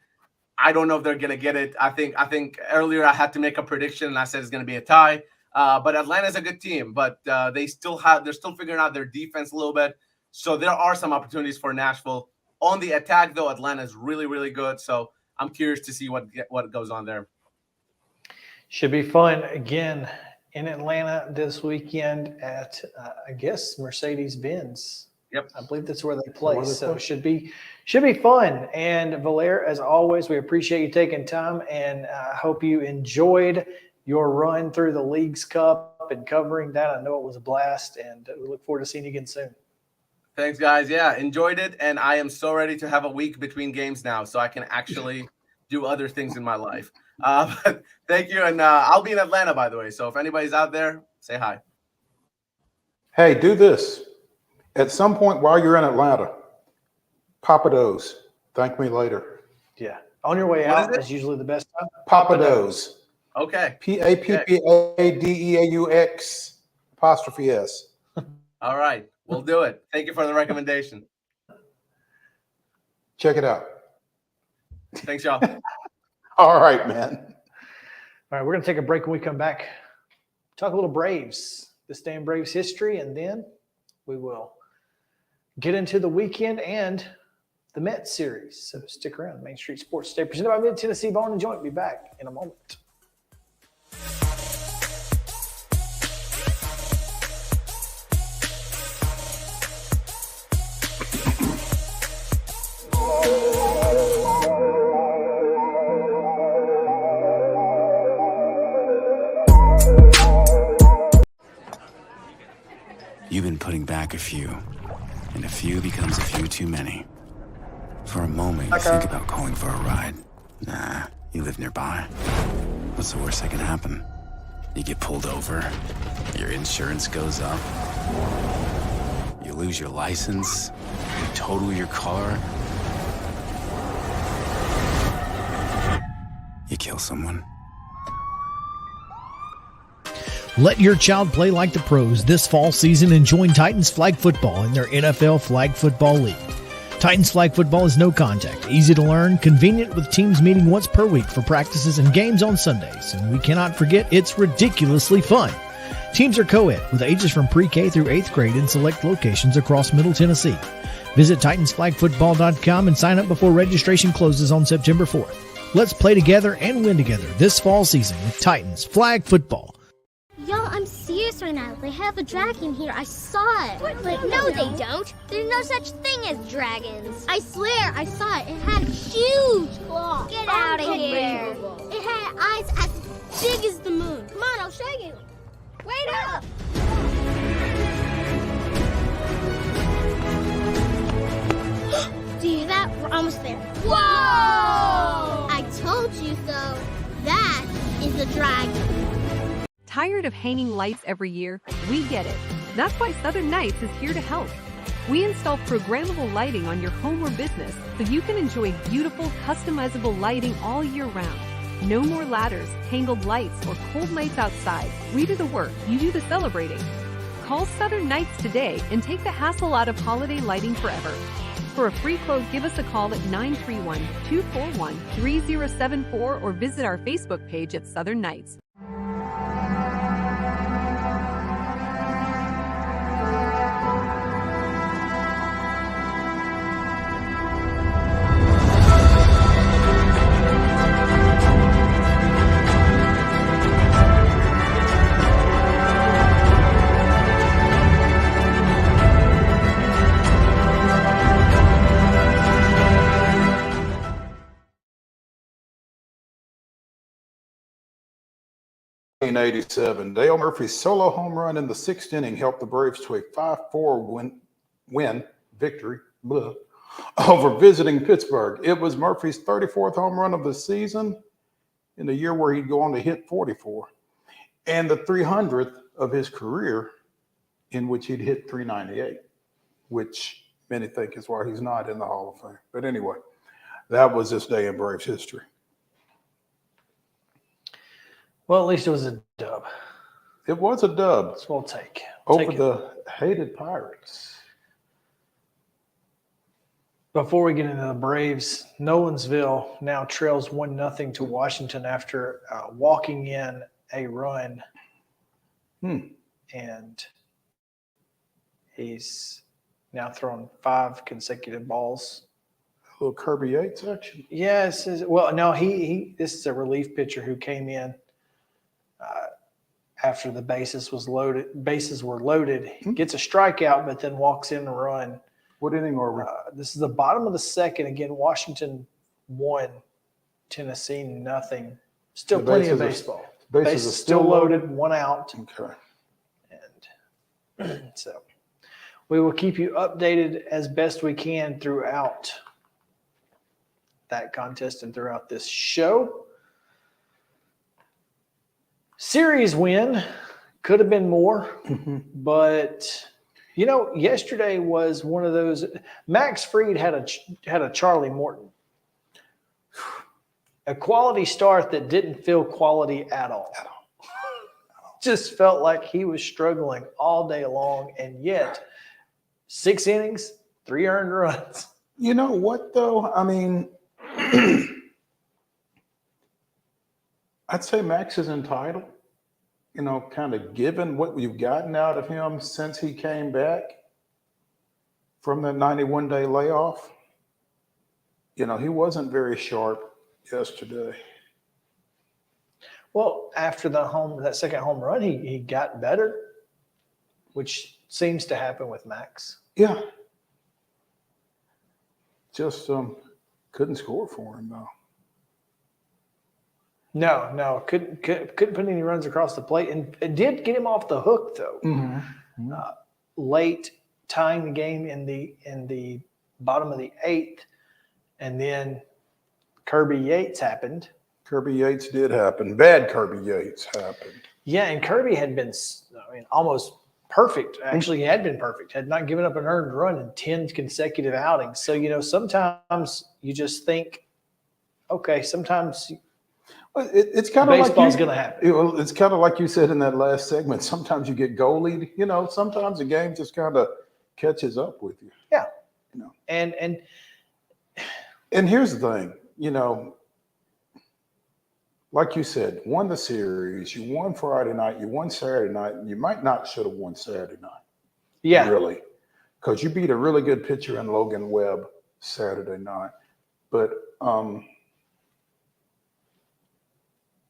I don't know if they're going to get it. I think earlier I had to make a prediction and I said it's going to be a tie. But Atlanta's a good team, but they're still figuring out their defense a little bit. So there are some opportunities for Nashville. On the attack, though, Atlanta is really, really good. So I'm curious to see what goes on there. Should be fun again in Atlanta this weekend at, I guess, Mercedes-Benz. Yep. I believe that's where they play. So it should be fun. And Valair, as always, we appreciate you taking time, and I hope you enjoyed your run through the Leagues Cup and covering that. I know it was a blast, and we look forward to seeing you again soon. Thanks, guys. Yeah, enjoyed it, and I am so ready to have a week between games now so I can actually do other things in my life. But thank you, and I'll be in Atlanta, by the way, so if anybody's out there, say hi. Hey, do this. At some point while you're in Atlanta, Papados, thank me later. Yeah. On your way out, that's usually the best time. Papados. Okay. Pappadeaux '. All right. We'll do it. Thank you for the recommendation. Check it out. Thanks, y'all. All right, man. All right, we're going to take a break. When we come back, talk a little Braves, this day in Braves history, and then we will get into the weekend and the Mets series. So stick around. Main Street Sports Today, presented by Mid-Tennessee Bone and Joint. Be back in a moment. You've been putting back a few, and a few becomes a few too many. For a moment, you think about calling for a ride. Nah, you live nearby. What's the worst that can happen? You get pulled over, your insurance goes up, you lose your license, you total your car, you kill someone. Let your child play like the pros this fall season and join Titans Flag Football in their NFL Flag Football League. Titans Flag Football is no contact, easy to learn, convenient with teams meeting once per week for practices and games on Sundays. And we cannot forget it's ridiculously fun. Teams are co-ed with ages from pre-K through 8th grade in select locations across Middle Tennessee. Visit TitansFlagFootball.com and sign up before registration closes on September 4th. Let's play together and win together this fall season with Titans Flag Football. Y'all, I'm serious right now. They have a dragon here. I saw it. But no, they don't. There's no such thing as dragons. I swear, I saw it. It had huge claws. Get out of here. It had eyes as big as the moon. Come on, I'll show you. Wait up. Do you hear that? We're almost there. Whoa! I told you so. That is a dragon. Tired of hanging lights every year? We get it. That's why Southern Nights is here to help. We install programmable lighting on your home or business so you can enjoy beautiful, customizable lighting all year round. No more ladders, tangled lights, or cold nights outside. We do the work, you do the celebrating. Call Southern Nights today and take the hassle out of holiday lighting forever. For a free quote, give us a call at 931-241-3074 or visit our Facebook page at Southern Nights. In 1987, Dale Murphy's solo home run in the 6th inning helped the Braves to a 5-4 victory over visiting Pittsburgh. It was Murphy's 34th home run of the season in the year where he'd go on to hit 44, and the 300th of his career in which he'd hit 398, which many think is why he's not in the Hall of Fame. But anyway, that was this day in Braves history. Well, at least it was a dub. It was a dub. That's what we'll take. Over the hated Pirates. Before we get into the Braves, Nolensville now trails 1-0 to Washington after walking in a run. And he's now thrown 5 consecutive balls. A little Kirby Yates action. Yes. Well, no, this is a relief pitcher who came in after the bases were loaded, gets a strikeout, but then walks in a run. What inning are we? This is the bottom of the second. Again, Washington 1, Tennessee 0. Still plenty of baseball. Bases are still loaded, 1 out. Okay. And so we will keep you updated as best we can throughout that contest and throughout this show. Series win could have been more, but yesterday was one of those. Max Fried had a Charlie Morton, a quality start that didn't feel quality at all. Just felt like he was struggling all day long, and yet 6 innings, 3 earned runs. You know what though? I mean, I'd say Max is entitled, kind of given what we've gotten out of him since he came back from that 91-day layoff. He wasn't very sharp yesterday. Well, after that second home run, he got better, which seems to happen with Max. Yeah. Just couldn't score for him though. No, couldn't put any runs across the plate, and it did get him off the hook though. Mm-hmm. Late, tying the game in the bottom of the 8th, and then Kirby Yates happened. Kirby Yates did happen. Bad Kirby Yates happened. Yeah, and Kirby had been, almost perfect. Actually, he had been perfect. Had not given up an earned run in 10 consecutive outings. So, sometimes you just think, okay, sometimes it's kind of like baseball's going to happen. It's kind of like you said in that last segment. Sometimes you get goal lead. Sometimes the game just kind of catches up with you. Yeah. And here's the thing, like you said, won the series, you won Friday night, you won Saturday night, and you might not should have won Saturday night. Yeah. Really. Because you beat a really good pitcher in Logan Webb Saturday night. But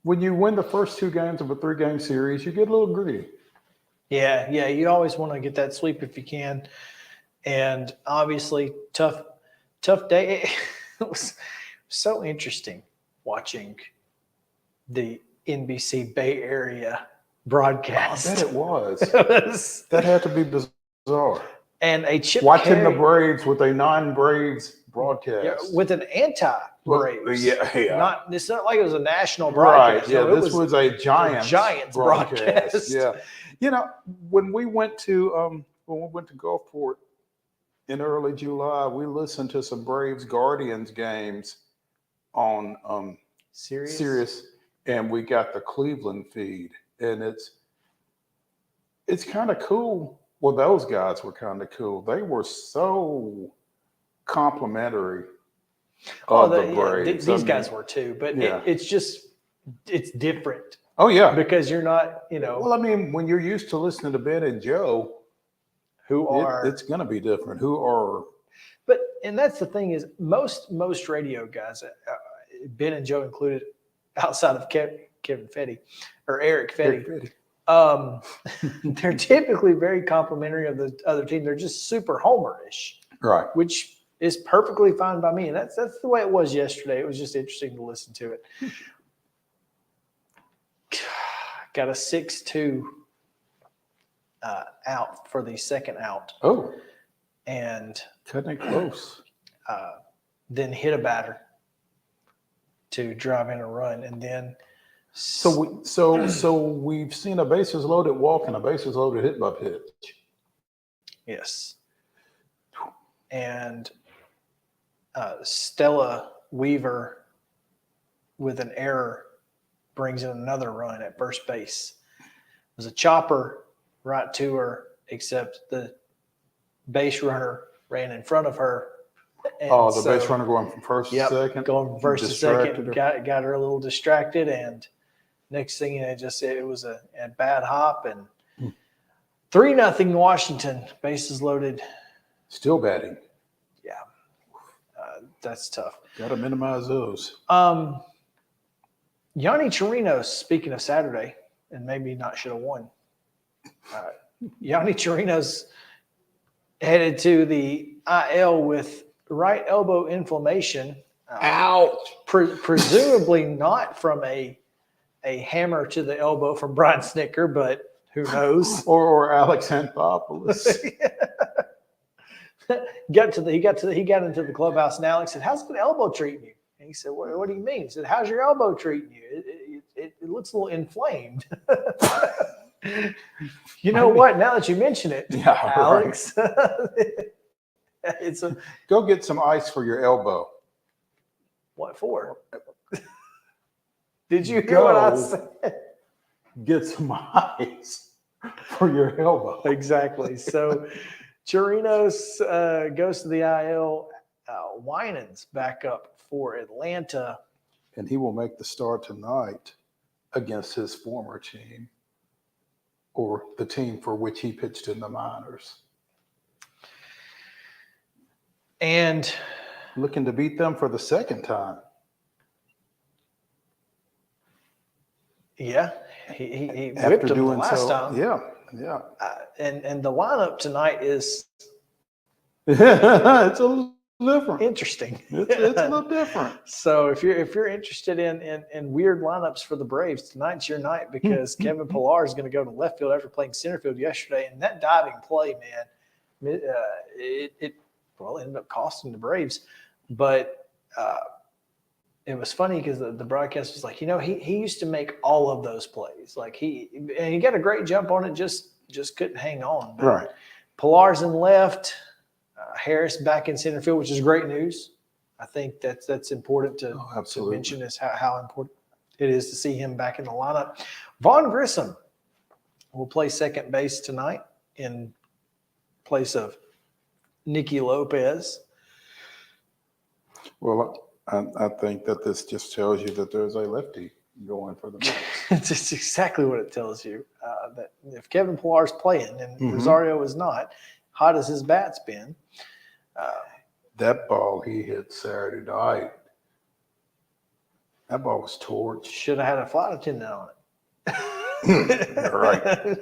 when you win the first 2 games of a 3-game series, you get a little greedy. Yeah. You always want to get that sweep if you can. And obviously, tough day. It was so interesting watching the NBC Bay Area broadcast. I bet it was. That had to be bizarre. And a Chip watching Carey, the Braves with a non-Braves broadcast. Yeah, with an anti-Braves. Yeah. It's not like it was a national broadcast. Right. Yeah. This was a Giants broadcast. Yeah. When we went to Gulfport in early July, we listened to some Braves Guardians games on Sirius, and we got the Cleveland feed, and it's kind of cool. Well, those guys were kind of cool. They were so complimentary of the Braves. These guys were too, but it's different. Oh yeah, because you're not, Well, I mean, when you're used to listening to Ben and Joe, it's going to be different. And that's the thing is most radio guys, Ben and Joe included, outside of Kevin Fetty or Eric Fetty, they're typically very complimentary of the other team. They're just super homerish, right? Which is perfectly fine by me, and that's the way it was yesterday. It was just interesting to listen to it. Got a 6-2 out for the second out. Oh, and cutting it close. Then hit a batter to drive in a run, and then so we've seen a bases loaded walk and a bases loaded hit by pitch. Yes, and Stella Weaver with an error brings in another run at first base. It was a chopper right to her, except the base runner ran in front of her. And base runner going from first to second? Going from first to second. Got her a little distracted, and next thing it was a bad hop, and 3-0 Washington, bases loaded. Still batting. Yeah. That's tough. Got to minimize those. Yanni Chirinos, speaking of Saturday, and maybe not should have won. Yanni Chirinos headed to the IL with right elbow inflammation. Ouch. Presumably not from a hammer to the elbow from Brian Snicker, but who knows? or Alex Anthopoulos. He got into the clubhouse, and Alex said, "How's the elbow treating you?" And he said, "What do you mean?" He said, "How's your elbow treating you? It looks a little inflamed." You know what? Now that you mention it, Alex, right. Go get some ice for your elbow. What for? Did you hear what I said? Get some ice for your elbow. Exactly. So Chirinos goes to the IL. Winans back up for Atlanta. And he will make the start tonight against his former team, or the team for which he pitched in the minors. And looking to beat them for the second time. Yeah, he whipped them the last time. Yeah. And the lineup tonight is it's a little different. Interesting. It's a little different. So if you're interested in weird lineups for the Braves, tonight's your night, because Kevin Pillar is going to go to left field after playing center field yesterday, and that diving play, man, it ended up costing the Braves, but it was funny because the broadcast was like, he used to make all of those plays. Like he got a great jump on it, just couldn't hang on. But Right. Pilar's in left, Harris back in center field, which is great news. I think that's important to mention is how important it is to see him back in the lineup. Vaughn Grissom will play second base tonight in place of Nicky Lopez. Well, I think that this just tells you that there's a lefty going for the Mets. It's exactly what it tells you. That if Kevin Pillar's playing and Rosario is not, hot as his bat's been. That ball he hit Saturday night, that ball was torched. Should have had a flight attendant on it. Right.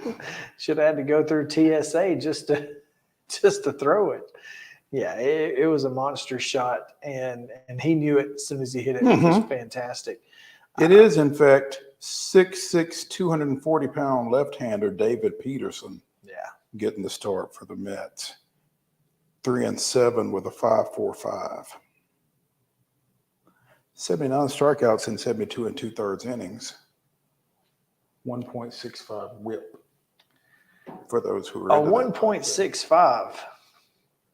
Should have had to go through TSA just to throw it. Yeah, it was a monster shot, and he knew it as soon as he hit it. It was fantastic. It is, in fact, 6'6", 240-pound left-hander David Peterson. Yeah, getting the start for the Mets. 3-7 with a 5.45. 79 strikeouts in 72 2/3 innings. 1.65 WHIP. For those who are a 1.65.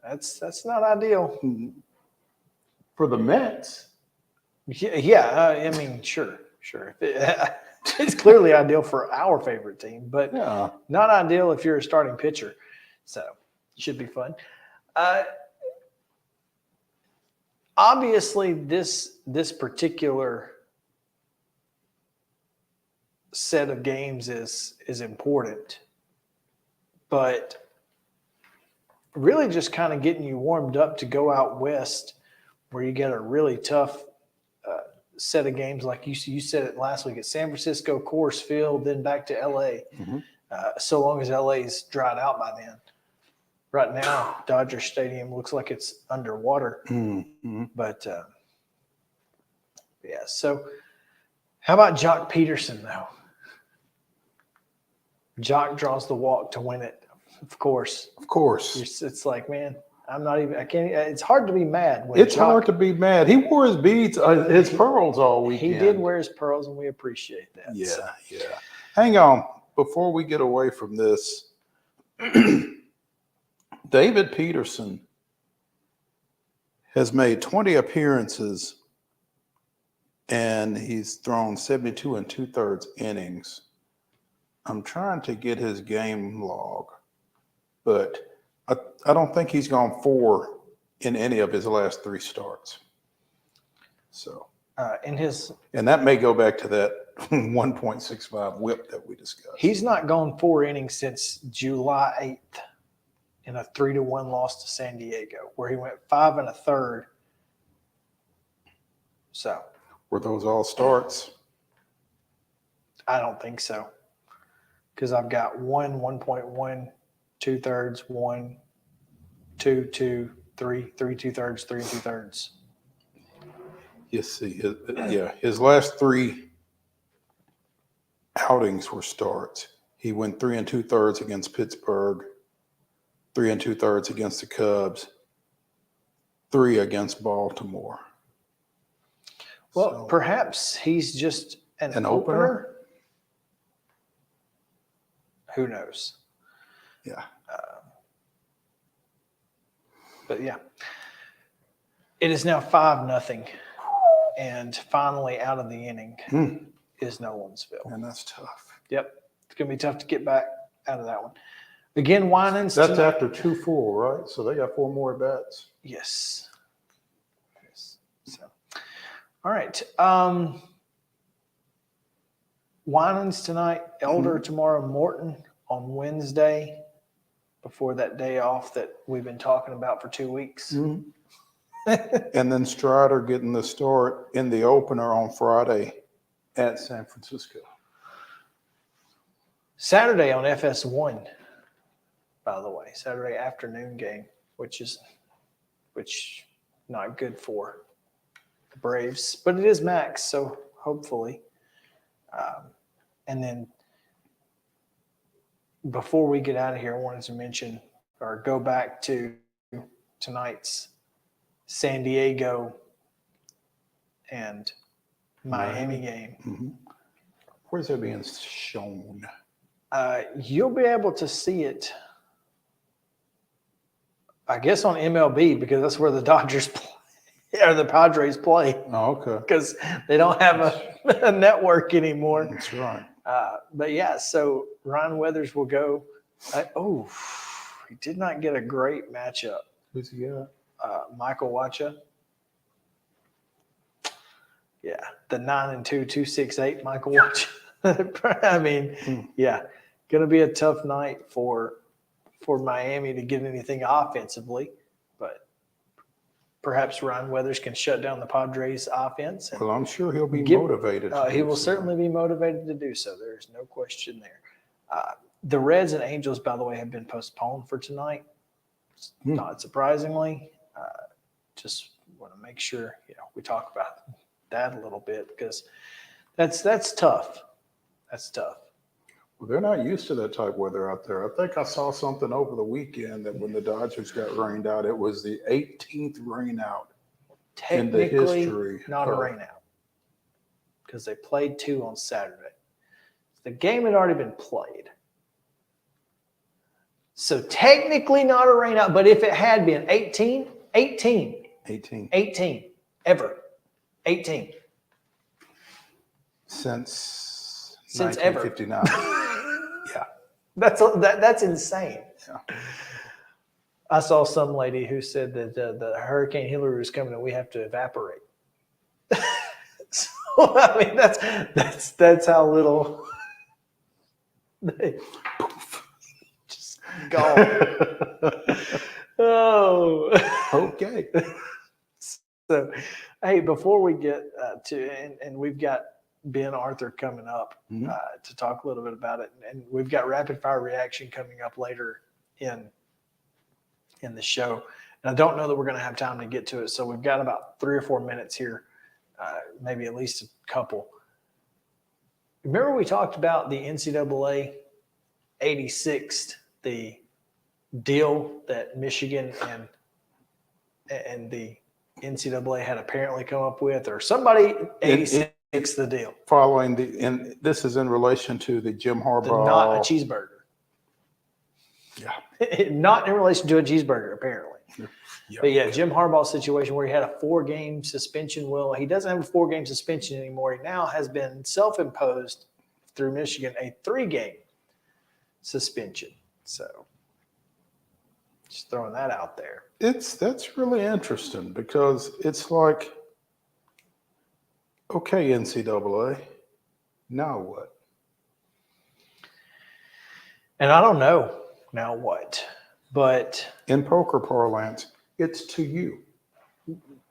That's not ideal for the Mets. Yeah. I mean, sure. It's clearly ideal for our favorite team, but not ideal if you're a starting pitcher. So it should be fun. Obviously, this particular set of games is important, but really just kind of getting you warmed up to go out west where you get a really tough set of games. Like you said it last week at San Francisco, Coors Field, then back to LA. So long as LA's dried out by then. Right now, Dodger Stadium looks like it's underwater. But yeah, so how about Jock Peterson though? Jock draws the walk to win it. Of course. It's like, man, I can't, it's hard to be mad. It's hard to be mad. He wore his beads, his pearls all weekend. He did wear his pearls, and we appreciate that. Yeah. Hang on. Before we get away from this, David Peterson has made 20 appearances, and he's thrown 72 2/3 innings. I'm trying to get his game log, but I don't think he's gone 4 in any of his last 3 starts. So, and that may go back to that 1.65 WHIP that we discussed. He's not gone 4 innings since July 8th in a 3-1 loss to San Diego, where he went 5 1/3. So, were those all starts? I don't think so, because I've got 1.1 2/3, 1, 2, 2, 3, 3 2/3, 3 2/3. You see, his last 3 outings were starts. He went 3 2/3 against Pittsburgh, 3 2/3 against the Cubs, 3 against Baltimore. Well, perhaps he's just an opener. Who knows? Yeah. But yeah, it is now 5-0, and finally out of the inning is Nolensville. And that's tough. Yep. It's going to be tough to get back out of that one. Again, Winans. That's after 2 full, right? So they got 4 more bats. Yes. So, all right. Winans tonight, Elder tomorrow, Morton on Wednesday, before that day off that we've been talking about for 2 weeks. And then Strider getting the start in the opener on Friday at San Francisco. Saturday on FS1, by the way, Saturday afternoon game, which not good for the Braves, but it is Max, so hopefully. And then before we get out of here, I wanted to mention or go back to tonight's San Diego and Miami game. Mm-hmm. Where's that being shown? You'll be able to see it, I guess, on MLB because that's where the Dodgers play or the Padres play. Oh, okay. Because they don't have a network anymore. That's right. But yeah, so Ryan Weathers will go. He did not get a great matchup. Who's he got? Michael Wacha. Yeah, the 9-2, 268 Michael Wacha. I mean, yeah, going to be a tough night for Miami to get anything offensively, but perhaps Ryan Weathers can shut down the Padres offense. Well, I'm sure he'll be motivated. He will certainly be motivated to do so. There's no question there. The Reds and Angels, by the way, have been postponed for tonight. Not surprisingly. Just want to make sure we talk about that a little bit because that's tough. That's tough. Well, they're not used to that type of weather out there. I think I saw something over the weekend that when the Dodgers got rained out, it was the 18th rain out in the history. Not a rain out because they played 2 on Saturday. The game had already been played. So technically not a rain out, but if it had been 18 ever. 18. Since ever. 1959. Yeah. That's insane. Yeah. I saw some lady who said that the Hurricane Hillary was coming and we have to evaporate. So I mean that's how little they just gone. Oh. Okay. So, hey, before we get and we've got Ben Arthur coming up to talk a little bit about it, and we've got rapid fire reaction coming up later in the show. And I don't know that we're going to have time to get to it, so we've got about 3 or 4 minutes here, maybe at least a couple. Remember we talked about the NCAA 86th, the deal that Michigan and the NCAA had apparently come up with, or somebody 86 the deal. Following and this is in relation to the Jim Harbaugh. Not a cheeseburger. Yeah. Not in relation to a cheeseburger, apparently. Yeah. But yeah, Jim Harbaugh situation where he had a 4-game suspension. Well, he doesn't have a 4-game suspension anymore. He now has been self-imposed through Michigan a 3-game suspension. So just throwing that out there. That's really interesting because it's like, okay, NCAA, now what? And I don't know now what, but in poker parlance, it's to you.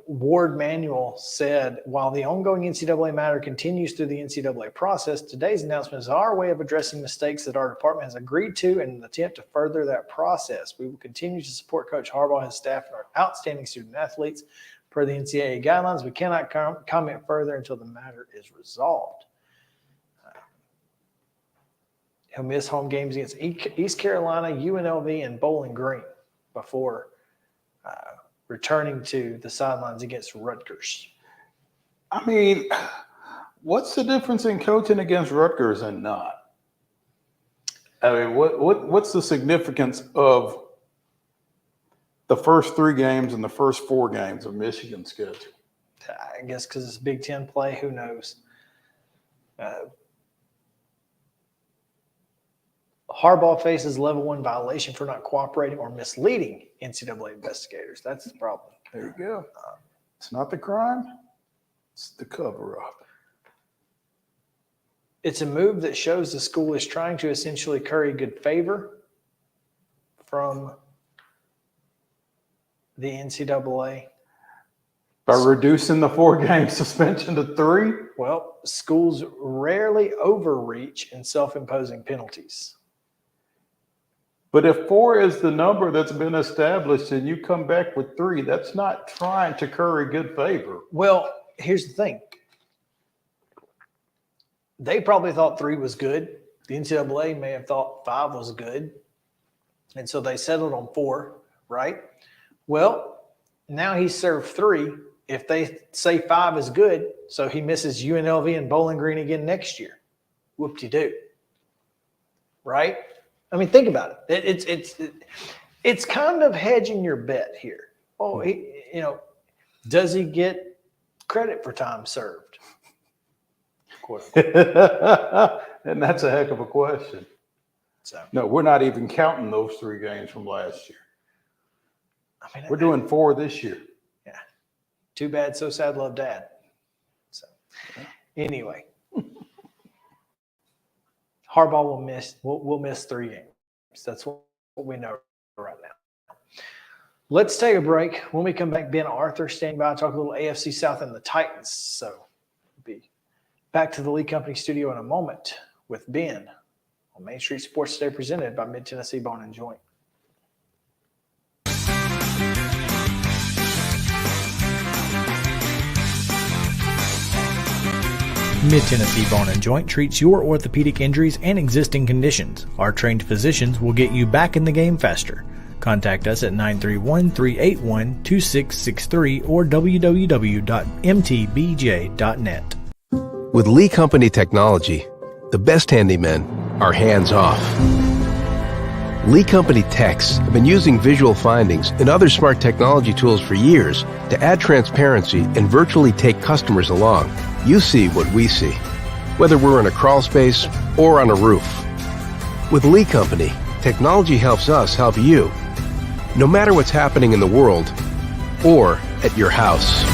Ward Manuel said, while the ongoing NCAA matter continues through the NCAA process, today's announcement is our way of addressing mistakes that our department has agreed to in an attempt to further that process. We will continue to support Coach Harbaugh, his staff, and our outstanding student athletes. Per the NCAA guidelines, we cannot comment further until the matter is resolved. He'll miss home games against East Carolina, UNLV, and Bowling Green before returning to the sidelines against Rutgers. I mean, what's the difference in coaching against Rutgers and not? I mean, what's the significance of the first 3 games and the first 4 games of Michigan's schedule? I guess because it's Big Ten play. Who knows? Harbaugh faces level 1 violation for not cooperating or misleading NCAA investigators. That's the problem. There you go. It's not the crime. It's the cover-up. It's a move that shows the school is trying to essentially curry good favor from the NCAA. By reducing the 4-game suspension to 3? Well, schools rarely overreach in self-imposing penalties. But if 4 is the number that's been established and you come back with 3, that's not trying to curry good favor. Well, here's the thing. They probably thought 3 was good. The NCAA may have thought 5 was good. And so they settled on 4, right? Well, now he's served 3 if they say 5 is good, so he misses UNLV and Bowling Green again next year, whoop-de-doo. Right? I mean, think about it. It's kind of hedging your bet here. Oh, does he get credit for time served? And that's a heck of a question. So no, we're not even counting those 3 games from last year. I mean, we're doing 4 this year. Yeah. Too bad, so sad, love dad. So anyway, Harbaugh will miss. We'll miss 3 games. That's what we know right now. Let's take a break. When we come back, Ben Arthur standing by, talk a little AFC South and the Titans. So we'll be back to the Lee Company studio in a moment with Ben on Main Street Sports Today, presented by Mid-Tennessee Bone and Joint. Mid-Tennessee Bone and Joint treats your orthopedic injuries and existing conditions. Our trained physicians will get you back in the game faster. Contact us at 931-381-2663 or www.mtbj.net. With Lee Company technology, the best handymen are hands-off. Lee Company techs have been using visual findings and other smart technology tools for years to add transparency and virtually take customers along. You see what we see, whether we're in a crawl space or on a roof. With Lee Company, technology helps us help you, no matter what's happening in the world or at your house.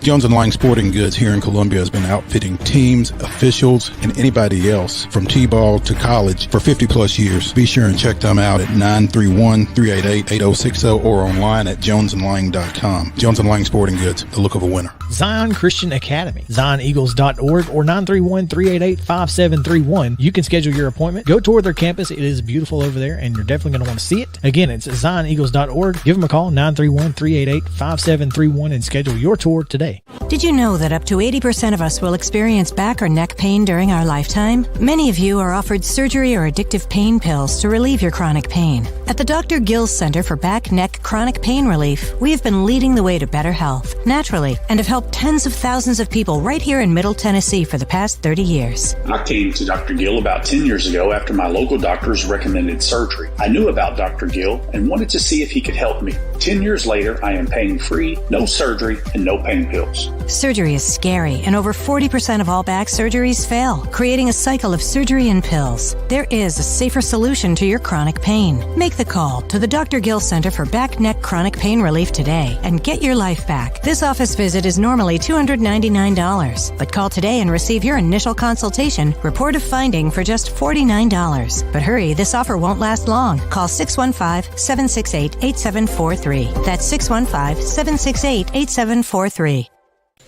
Jones & Lang Sporting Goods here in Columbia has been outfitting teams, officials, and anybody else from T-ball to college for 50-plus years. Be sure and check them out at 931-388-8060 or online at jonesandlang.com. Jones & Lang Sporting Goods, the look of a winner. Zion Christian Academy, zioneagles.org or 931-388-5731. You can schedule your appointment. Go tour their campus. It is beautiful over there, and you're definitely going to want to see it. Again, it's zioneagles.org. Give them a call, 931-388-5731, and schedule your tour today. Did you know that up to 80% of us will experience back or neck pain during our lifetime? Many of you are offered surgery or addictive pain pills to relieve your chronic pain. At the Dr. Gill's Center for Back, Neck, Chronic Pain Relief, we have been leading the way to better health, naturally, and have helped tens of thousands of people right here in Middle Tennessee for the past 30 years. I came to Dr. Gill about 10 years ago after my local doctors recommended surgery. I knew about Dr. Gill and wanted to see if he could help me. 10 years later, I am pain-free, no surgery, and no pain pills. Surgery is scary, and over 40% of all back surgeries fail, creating a cycle of surgery and pills. There is a safer solution to your chronic pain. Make the call to the Dr. Gill Center for Back, Neck, Chronic Pain Relief today and get your life back. This office visit is normally $299, but call today and receive your initial consultation, report of finding for just $49. But hurry, this offer won't last long. Call 615-768-8743. That's 615-768-8743.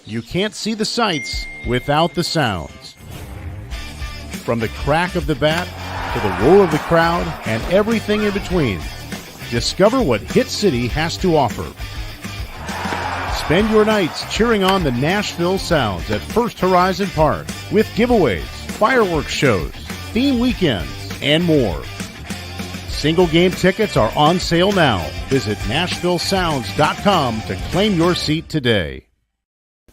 You can't see the sights without the sounds. From the crack of the bat to the roar of the crowd and everything in between, discover what Hit City has to offer. Spend your nights cheering on the Nashville Sounds at First Horizon Park with giveaways, fireworks shows, theme weekends, and more. Single game tickets are on sale now. Visit NashvilleSounds.com to claim your seat today.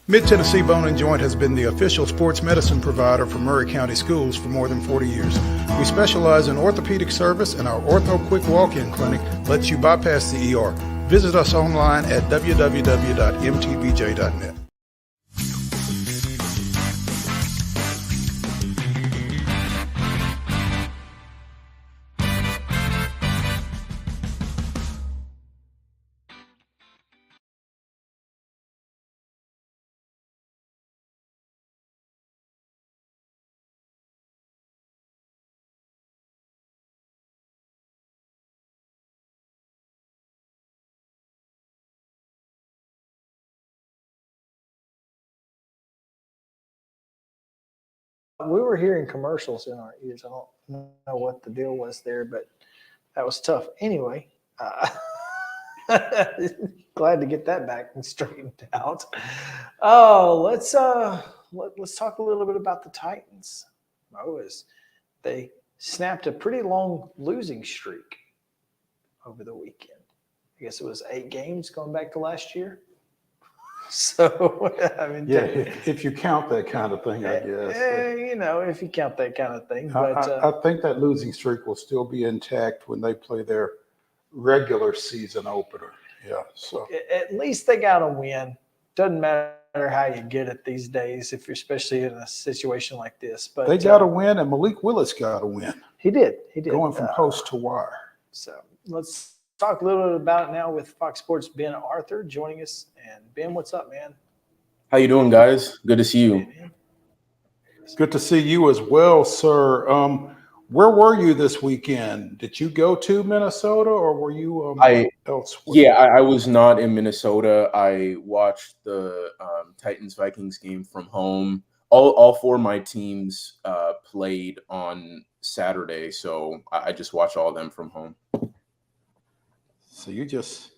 Mid-Tennessee Bone and Joint has been the official sports medicine provider for Murray County Schools for more than 40 years. We specialize in orthopedic service, and our Ortho Quick Walk-In Clinic lets you bypass the ER. Visit us online at www.mtbj.net. We were hearing commercials in our ears. I don't know what the deal was there, but that was tough. Anyway, glad to get that back and straightened out. Oh, let's talk a little bit about the Titans. They snapped a pretty long losing streak over the weekend. I guess it was 8 games going back to last year. So, I mean, Yeah, if you count that kind of thing, I guess. if you count that kind of thing. I, But I think that losing streak will still be intact when they play their regular season opener. Yeah, so at least they got a win. Doesn't matter how you get it these days, if you're especially in a situation like this. But they got a win, and Malik Willis got a win. He did. Going from post to wire. So let's talk a little bit about it now with Fox Sports' Ben Arthur joining us. And Ben, what's up, man? How you doing, guys? Good to see you. Good to see you as well, sir. Where were you this weekend? Did you go to Minnesota, or were you elsewhere? Yeah, I was not in Minnesota. I watched the Titans-Vikings game from home. All 4 of my teams played on Saturday, so I just watched all of them from home. So you just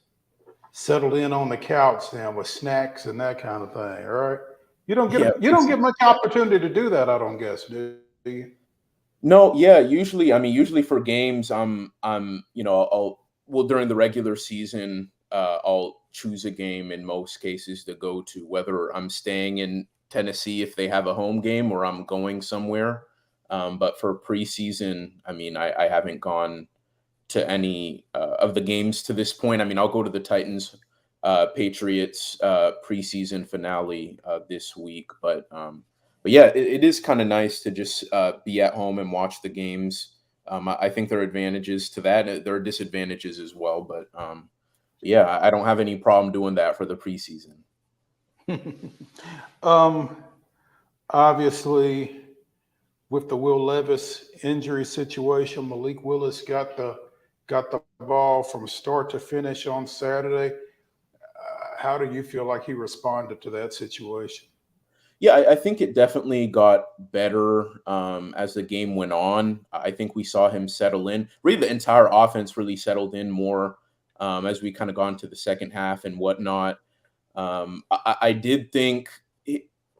settled in on the couch then with snacks and that kind of thing, all right? You don't get much opportunity to do that, I don't guess, do you? No, yeah. Usually for games, during the regular season, I'll choose a game in most cases to go to, whether I'm staying in Tennessee if they have a home game or I'm going somewhere. But for preseason, I haven't gone to any of the games to this point. I'll go to the Titans Patriots preseason finale this week, but yeah, it is kind of nice to just be at home and watch the games. I think there are advantages to that. There are disadvantages as well, but yeah, I don't have any problem doing that for the preseason. Obviously, with the Will Levis injury situation, Malik Willis got the ball from start to finish on Saturday. How do you feel like he responded to that situation? Yeah, I think it definitely got better as the game went on. I think we saw him settle in. Really, the entire offense really settled in more as we kind of got into the second half and whatnot. I did think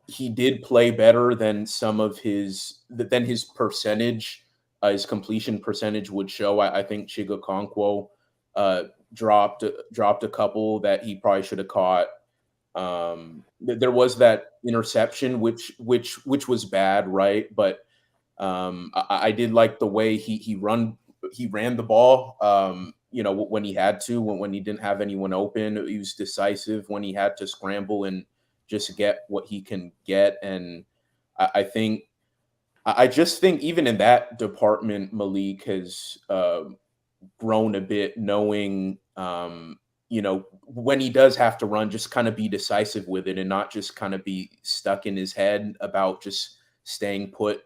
he did play better than his percentage, his completion percentage would show. I think Chiga Okonkwo dropped a couple that he probably should have caught. There was that interception, which was bad, right? But I did like the way he ran the ball. When he had to, when he didn't have anyone open, he was decisive when he had to scramble and just get what he can get. And I just think even in that department, Malik has grown a bit, knowing, when he does have to run, just kind of be decisive with it and not just kind of be stuck in his head about just staying put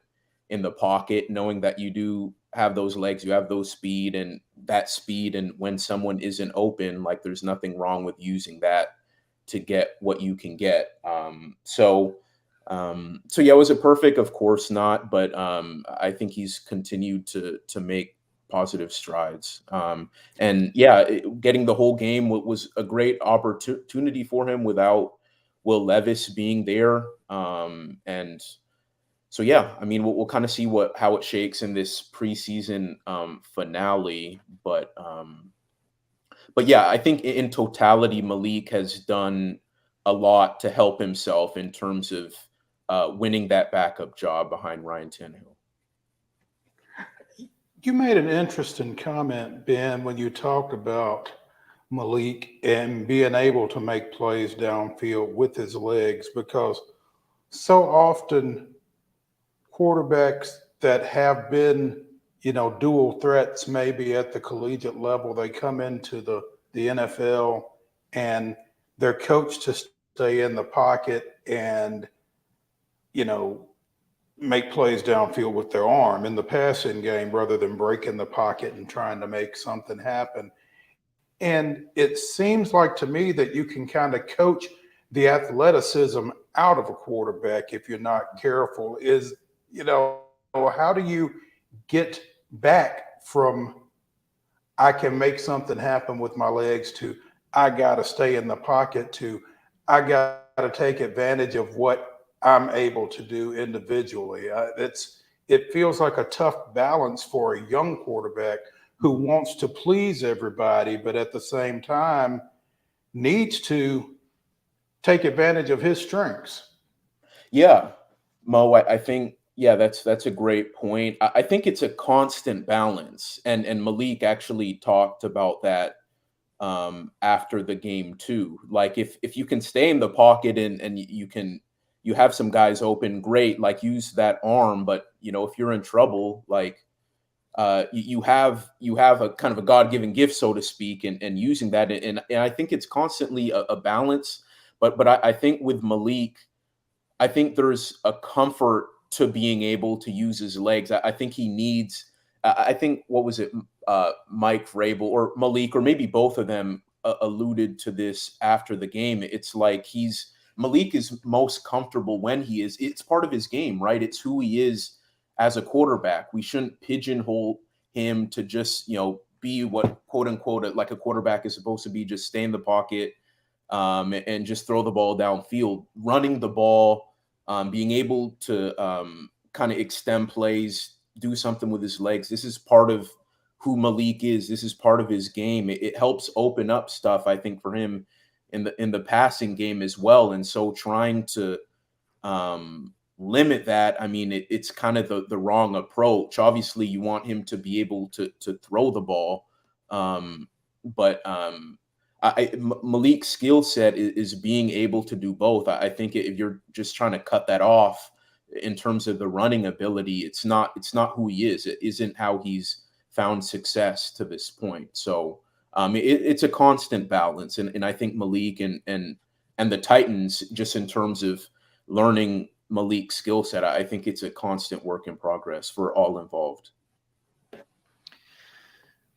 in the pocket, knowing that you do have those legs, you have those speed and when someone isn't open, like there's nothing wrong with using that to get what you can get. So yeah, was it perfect? Of course not. But I think he's continued to make positive strides. And yeah, getting the whole game was a great opportunity for him without Will Levis being there. And so, yeah, we'll kind of see how it shakes in this preseason finale. But yeah, I think in totality, Malik has done a lot to help himself in terms of winning that backup job behind Ryan Tannehill. You made an interesting comment, Ben, when you talked about Malik and being able to make plays downfield with his legs, because so often quarterbacks that have been, dual threats maybe at the collegiate level, they come into the NFL and they're coached to stay in the pocket and, make plays downfield with their arm in the passing game rather than breaking the pocket and trying to make something happen. And it seems like to me that you can kind of coach the athleticism out of a quarterback if you're not careful. How do you get back from I can make something happen with my legs to I got to stay in the pocket to I got to take advantage of what I'm able to do individually? It feels like a tough balance for a young quarterback who wants to please everybody, but at the same time needs to take advantage of his strengths. Yeah, Mo, I think, yeah, that's a great point. I think it's a constant balance, and Malik actually talked about that after the game too. Like if you can stay in the pocket and you have some guys open, great. Like use that arm, but if you're in trouble, like you have a kind of a God-given gift, so to speak, and using that, and I think it's constantly a balance. But I think with Malik, I think there's a comfort to being able to use his legs. I think he needs. I think what was it, Mike Vrabel or Malik, or maybe both of them alluded to this after the game. It's like Malik is most comfortable when he is. It's part of his game, right? It's who he is as a quarterback. We shouldn't pigeonhole him to just be what quote unquote like a quarterback is supposed to be, just stay in the pocket and just throw the ball downfield. Running the ball, being able to kind of extend plays, do something with his legs. This is part of who Malik is. This is part of his game. It helps open up stuff, I think, for him in the passing game as well. And so trying to limit that, I mean, it's kind of the wrong approach. Obviously, you want him to be able to throw the ball, but Malik's skill set is being able to do both. I think if you're just trying to cut that off in terms of the running ability, it's not who he is. It isn't how he's found success to this point. So it's a constant balance, and I think Malik and the Titans, just in terms of learning Malik's skill set, I think it's a constant work in progress for all involved.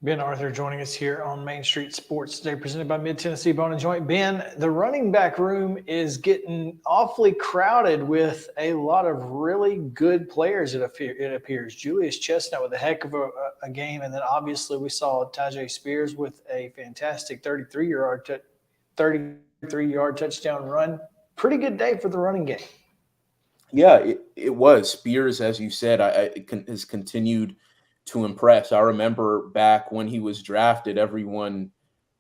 Ben Arthur joining us here on Main Street Sports today, presented by Mid-Tennessee Bone & Joint. Ben, the running back room is getting awfully crowded with a lot of really good players, it appears. Julius Chestnut with a heck of a game, and then obviously we saw Tyjae Spears with a fantastic 33-yard touchdown run. Pretty good day for the running game. Yeah, it was. Spears, as you said, has continued to impress. I remember back when he was drafted, everyone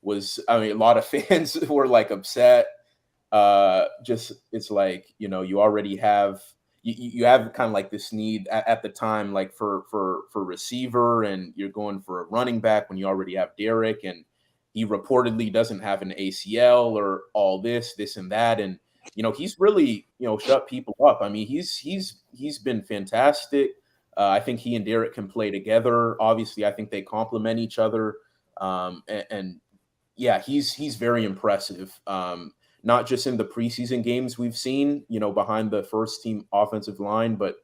was, a lot of fans were like upset. It's like, you already have, you have kind of like this need at the time, like for receiver, and you're going for a running back when you already have Derek, and he reportedly doesn't have an ACL or all this and that. And, he's really, shut people up. I mean, he's been fantastic. I think he and Derek can play together. Obviously, I think they complement each other. And yeah, he's very impressive. Not just in the preseason games we've seen, behind the first team offensive line, but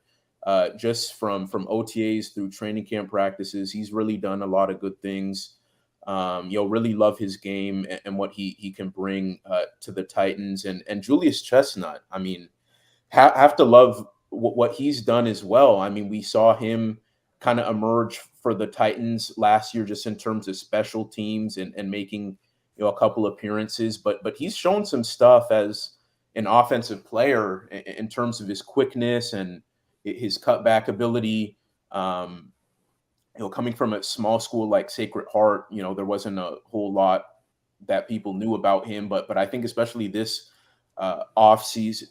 just from OTAs through training camp practices, he's really done a lot of good things. Really love his game and what he can bring to the Titans. And Julius Chestnut, I mean, have to love what he's done as well. I mean, we saw him kind of emerge for the Titans last year, just in terms of special teams and making, a couple appearances, but he's shown some stuff as an offensive player in terms of his quickness and his cutback ability. Coming from a small school like Sacred Heart, there wasn't a whole lot that people knew about him, but I think especially this off season,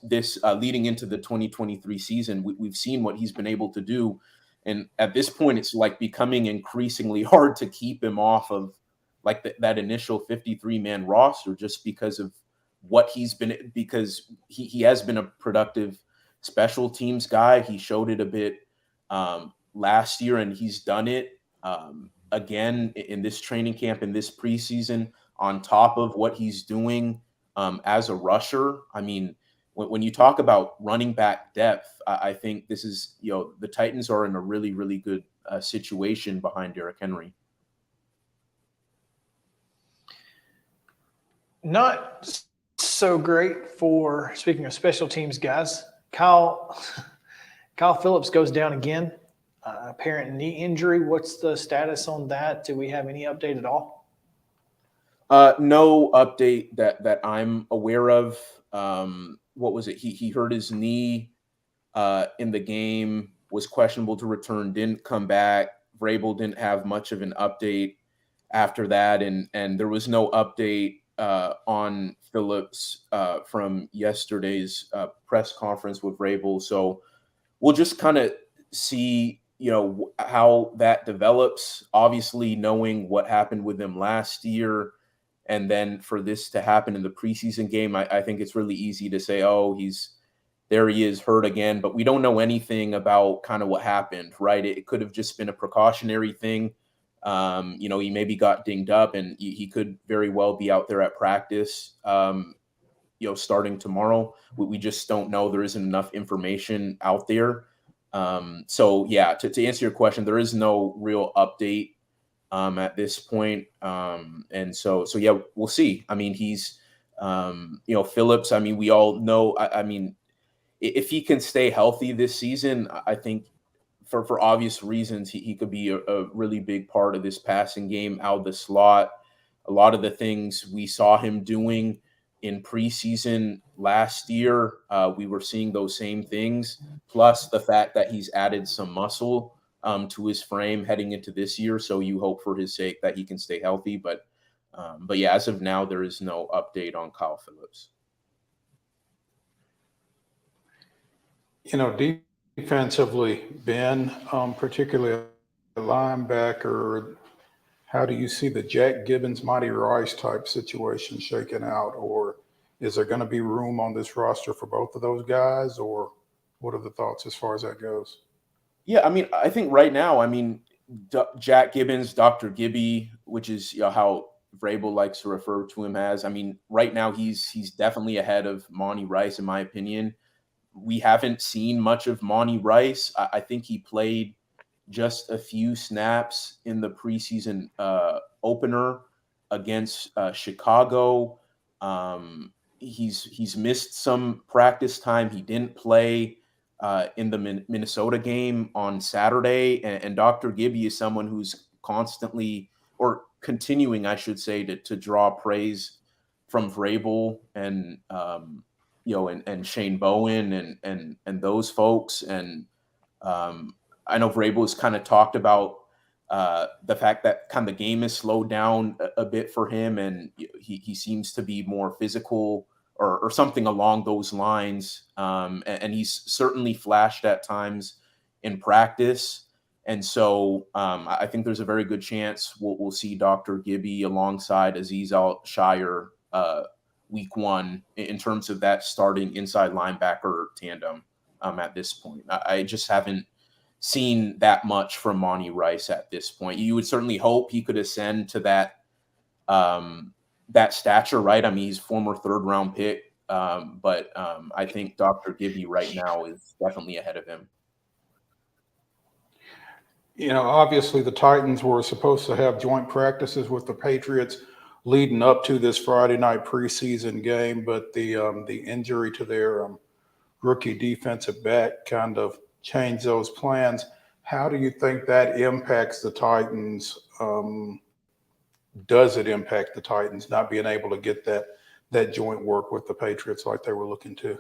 leading into the 2023 season, we've seen what he's been able to do. And at this point, it's like becoming increasingly hard to keep him off of like that initial 53-man roster, just because of what he's been, because he has been a productive special teams guy. He showed it a bit last year, and he's done it again in this training camp, in this preseason, on top of what he's doing as a rusher. I mean, when you talk about running back depth, I think this is, the Titans are in a really, really good situation behind Derrick Henry. Not so great for, speaking of special teams guys, Kyle Phillips goes down again. Apparent knee injury. What's the status on that? Do we have any update at all? No update that I'm aware of. What was it? He hurt his knee in the game, was questionable to return, didn't come back. Vrabel didn't have much of an update after that, and there was no update on Phillips from yesterday's press conference with Vrabel. So we'll just kind of see, how that develops. Obviously, knowing what happened with him last year, and then for this to happen in the preseason game, I think it's really easy to say, oh, he is hurt again, but we don't know anything about kind of what happened, right? It could have just been a precautionary thing. He maybe got dinged up, and he could very well be out there at practice, starting tomorrow. We just don't know. There isn't enough information out there. So yeah, to answer your question, there is no real update at this point. And so yeah, we'll see. I mean, he's, Phillips, I mean, we all know, I mean, if he can stay healthy this season, I think for obvious reasons, he could be a really big part of this passing game out of the slot. A lot of the things we saw him doing in preseason last year, we were seeing those same things, plus the fact that he's added some muscle to his frame heading into this year. So you hope for his sake that he can stay healthy. But yeah, as of now, there is no update on Kyle Phillips. Defensively, Ben, particularly a linebacker, how do you see the Jack Gibbons, Monty Rice type situation shaking out? Or is there going to be room on this roster for both of those guys? Or what are the thoughts as far as that goes? Yeah, I mean, I think right now, I mean, Jack Gibbons, Dr. Gibby, which is how Vrabel likes to refer to him as. I mean, right now he's definitely ahead of Monty Rice, in my opinion. We haven't seen much of Monty Rice. I think he played just a few snaps in the preseason opener against Chicago. He's missed some practice time. He didn't play in the Minnesota game on Saturday. And Dr. Gibby is someone who's constantly, or continuing, I should say, to draw praise from Vrabel and and Shane Bowen and those folks. And I know Vrabel has kind of talked about the fact that kind of the game has slowed down a bit for him, and he seems to be more physical or something along those lines. And he's certainly flashed at times in practice. And so I think there's a very good chance we'll see Dr. Gibby alongside Azeez Al-Shire week one in terms of that starting inside linebacker tandem at this point. I just haven't seen that much from Monty Rice at this point. You would certainly hope he could ascend to that stature, right? I mean, he's former third-round pick, but I think Dr. Gibby right now is definitely ahead of him. Obviously the Titans were supposed to have joint practices with the Patriots leading up to this Friday night preseason game, but the injury to their rookie defensive back kind of changed those plans. How do you think that impacts the Titans? Does it impact the Titans not being able to get that joint work with the Patriots like they were looking to?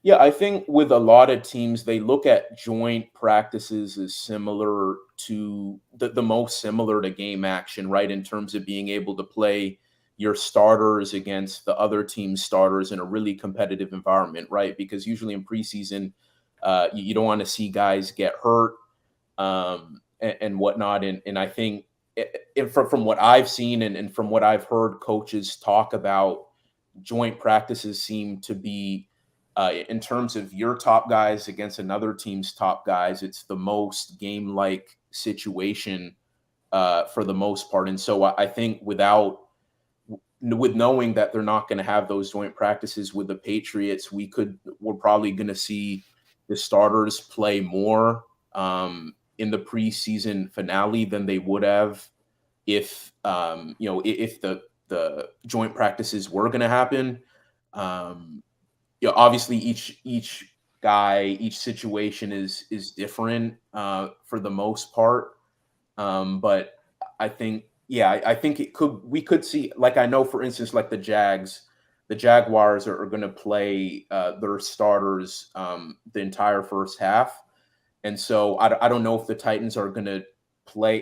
Yeah, I think with a lot of teams, they look at joint practices as similar to the most similar to game action, right? In terms of being able to play your starters against the other team's starters in a really competitive environment, right? Because usually in preseason, you don't want to see guys get hurt and whatnot. And I think from what I've seen and from what I've heard coaches talk about, joint practices seem to be, in terms of your top guys against another team's top guys, it's the most game-like situation for the most part. And so I think with knowing that they're not going to have those joint practices with the Patriots, we're probably going to see the starters play more in the preseason finale than they would have if if the joint practices were going to happen. Obviously each situation is different for the most part. But I think, I think we could see, like, I know, for instance, like the Jaguars are going to play their starters the entire first half. And so I don't know if the Titans are going to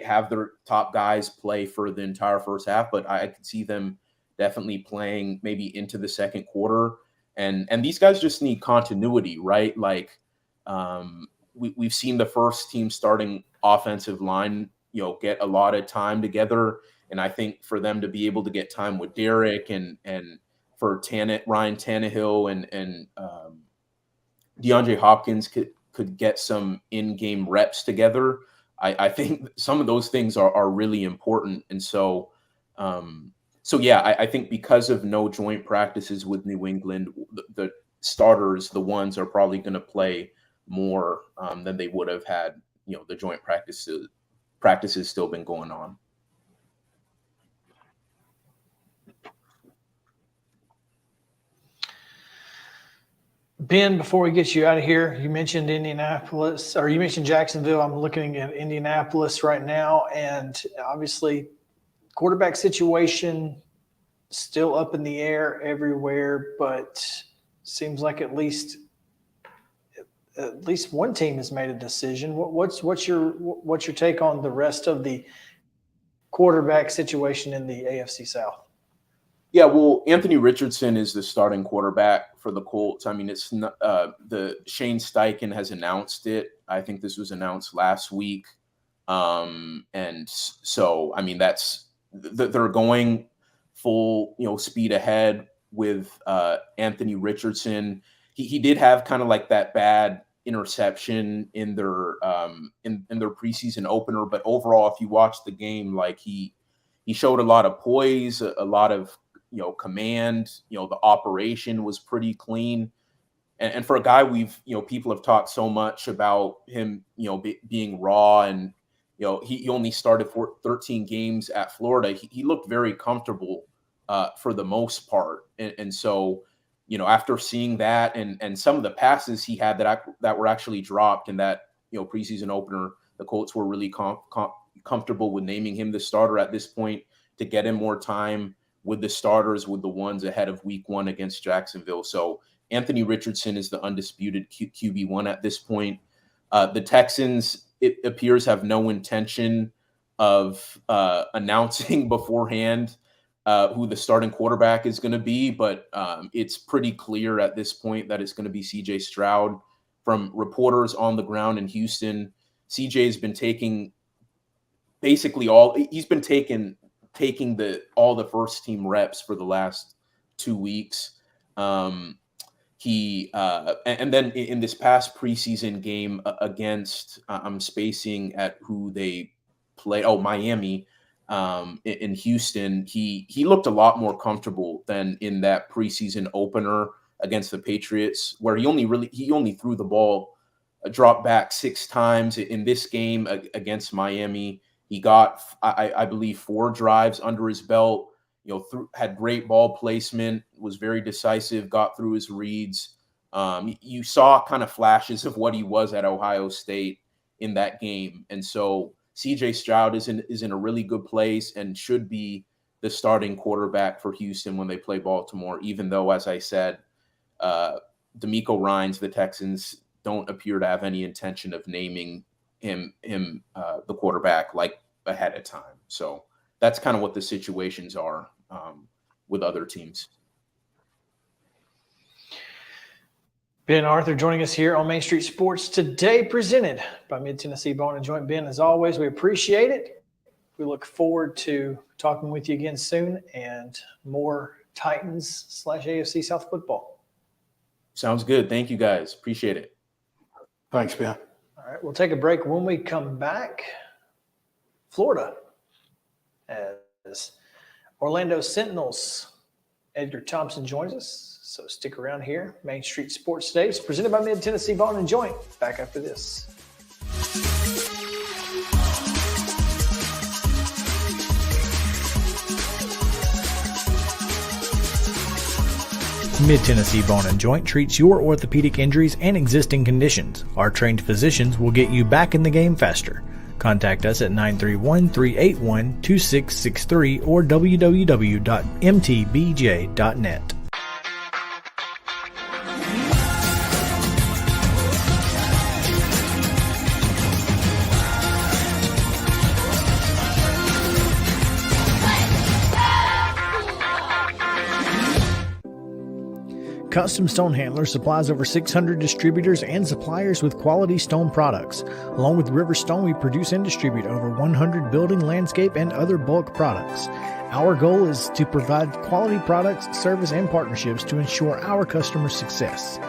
have their top guys play for the entire first half, but I could see them definitely playing maybe into the second quarter. And these guys just need continuity, right? Like we've seen the first team starting offensive line, get a lot of time together. And I think for them to be able to get time with Derek and for Ryan Tannehill and DeAndre Hopkins could get some in-game reps together. I think some of those things are really important. And so, I think because of no joint practices with New England, the starters, the ones are probably going to play more than they would have had, the joint practices still been going on. Ben, before we get you out of here, you mentioned Jacksonville. I'm looking at Indianapolis right now, and obviously quarterback situation still up in the air everywhere, but seems like at least one team has made a decision. What's your take on the rest of the quarterback situation in the AFC South? Yeah, well, Anthony Richardson is the starting quarterback for the Colts. I mean, it's not, the Shane Steichen has announced it. I think this was announced last week. And so, I mean, they're going full, speed ahead with Anthony Richardson. He did have kind of like that bad interception in their in their preseason opener, but overall, if you watch the game, like he showed a lot of poise, a lot of command. The operation was pretty clean, and for a guy people have talked so much about him, being raw, and he only started for 13 games at Florida. He looked very comfortable for the most part, and so after seeing that and some of the passes he had that were actually dropped in that preseason opener, the Colts were really comfortable with naming him the starter at this point to get him more time with the starters, with the ones ahead of week 1 against Jacksonville. So Anthony Richardson is the undisputed QB1 at this point. The Texans, it appears, have no intention of announcing beforehand who the starting quarterback is going to be, but it's pretty clear at this point that it's going to be C.J. Stroud. From reporters on the ground in Houston, C.J. has been taking all the first team reps for the last 2 weeks. And then in this past preseason game against, I'm spacing at who they play. Oh, Miami, in Houston, he looked a lot more comfortable than in that preseason opener against the Patriots, where he only threw the ball, dropped back 6 times. In this game against Miami, he got, I believe, 4 drives under his belt, had great ball placement, was very decisive, got through his reads. You saw kind of flashes of what he was at Ohio State in that game. And so C.J. Stroud is in a really good place and should be the starting quarterback for Houston when they play Baltimore, even though, as I said, DeMeco Ryans, the Texans, don't appear to have any intention of naming him the quarterback like ahead of time. So that's kind of what the situations are with other teams. Ben Arthur joining us here on Main Street Sports today, presented by Mid-Tennessee Bone & Joint. Ben, as always, we appreciate it. We look forward to talking with you again soon and more Titans/AFC South football. Sounds good. Thank you, guys. Appreciate it. Thanks, Ben. All right, we'll take a break. When we come back, Florida as Orlando Sentinels. Edgar Thompson joins us. So stick around here. Main Street Sports today is presented by Mid-Tennessee Bone & Joint. Back after this. Mid-Tennessee Bone & Joint treats your orthopedic injuries and existing conditions. Our trained physicians will get you back in the game faster. Contact us at 931-381-2663 or www.mtbj.net. Custom Stone Handlers supplies over 600 distributors and suppliers with quality stone products. Along with River Stone, we produce and distribute over 100 building, landscape, and other bulk products. Our goal is to provide quality products, service, and partnerships to ensure our customers' success.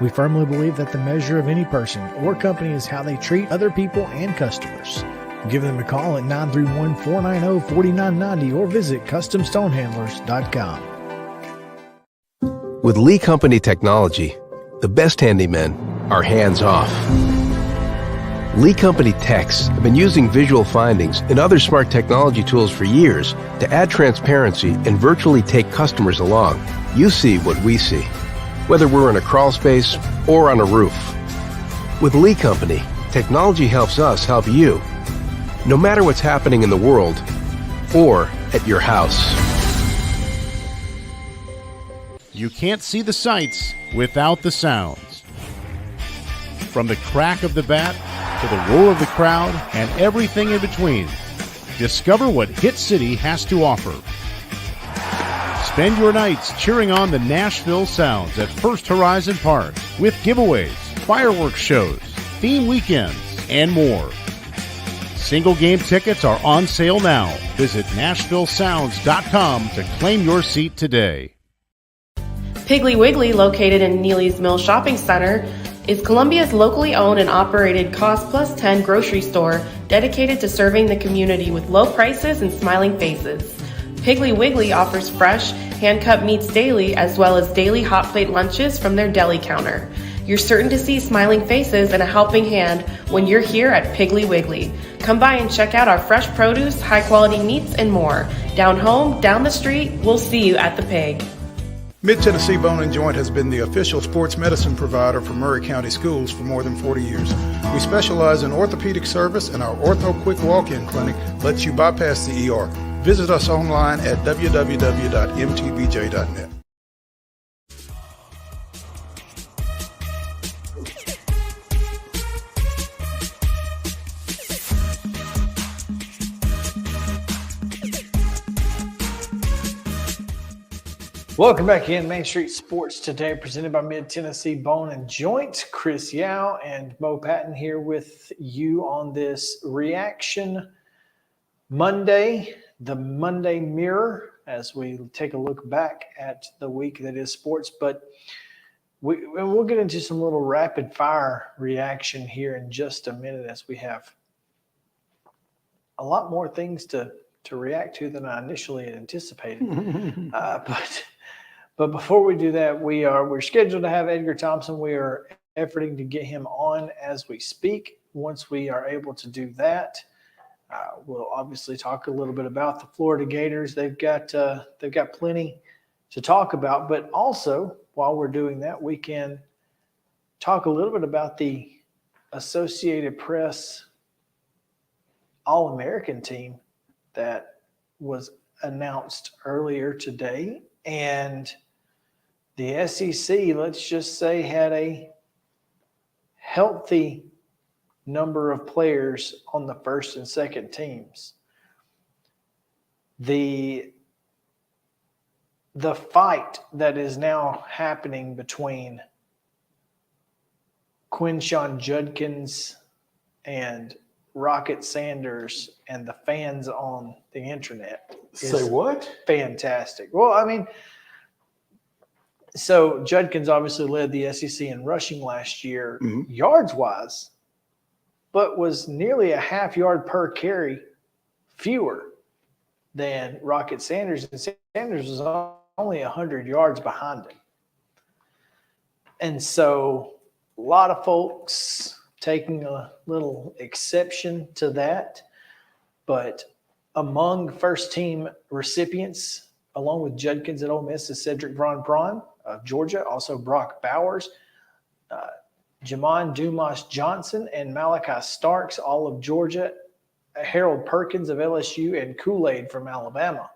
We firmly believe that the measure of any person or company is how they treat other people and customers. Give them a call at 931-490-4990 or visit CustomStonehandlers.com. With Lee Company technology, the best handymen are hands-off. Lee Company techs have been using visual findings and other smart technology tools for years to add transparency and virtually take customers along. You see what we see, whether we're in a crawl space or on a roof. With Lee Company, technology helps us help you, no matter what's happening in the world or at your house. You can't see the sights without the sounds. From the crack of the bat to the roar of the crowd and everything in between, discover what Hit City has to offer. Spend your nights cheering on the Nashville Sounds at First Horizon Park with giveaways, fireworks shows, theme weekends, and more. Single game tickets are on sale now. Visit NashvilleSounds.com to claim your seat today. Piggly Wiggly, located in Neely's Mill Shopping Center, is Columbia's locally owned and operated Cost Plus 10 grocery store dedicated to serving the community with low prices and smiling faces. Piggly Wiggly offers fresh, hand-cut meats daily as well as daily hot plate lunches from their deli counter. You're certain to see smiling faces and a helping hand when you're here at Piggly Wiggly. Come by and check out our fresh produce, high-quality meats, and more. Down home, down the street, we'll see you at the Pig. Mid-Tennessee Bone and Joint has been the official sports medicine provider for Murray County Schools for more than 40 years. We specialize in orthopedic service, and our Ortho Quick Walk-In Clinic lets you bypass the ER. Visit us online at www.mtbj.net. Welcome back in Main Street Sports Today, presented by Mid-Tennessee Bone and Joint. Chris Yao and Mo Patton here with you on this Reaction Monday, the Monday Mirror, as we take a look back at the week that is sports. But we'll get into some little rapid fire reaction here in just a minute, as we have a lot more things to react to than I initially had anticipated. But before we do that, we're scheduled to have Edgar Thompson. We are efforting to get him on as we speak. Once we are able to do that, we'll obviously talk a little bit about the Florida Gators. They've got plenty to talk about, but also while we're doing that, we can talk a little bit about the Associated Press All-American team that was announced earlier today. And the SEC, let's just say, had a healthy number of players on the first and second teams. The fight that is now happening between Quinshon Judkins and Rocket Sanders and the fans on the internet is Say what? Fantastic. Well, I mean, so Judkins obviously led the SEC in rushing last year, yards-wise, but was nearly a half yard per carry fewer than Rocket Sanders, and Sanders was only 100 yards behind him. And so a lot of folks taking a little exception to that, but among first-team recipients, along with Judkins at Ole Miss, is Cedric Von Braun of Georgia, also Brock Bowers, Jamon Dumas Johnson, and Malachi Starks, all of Georgia, Harold Perkins of LSU, and Kool-Aid from Alabama.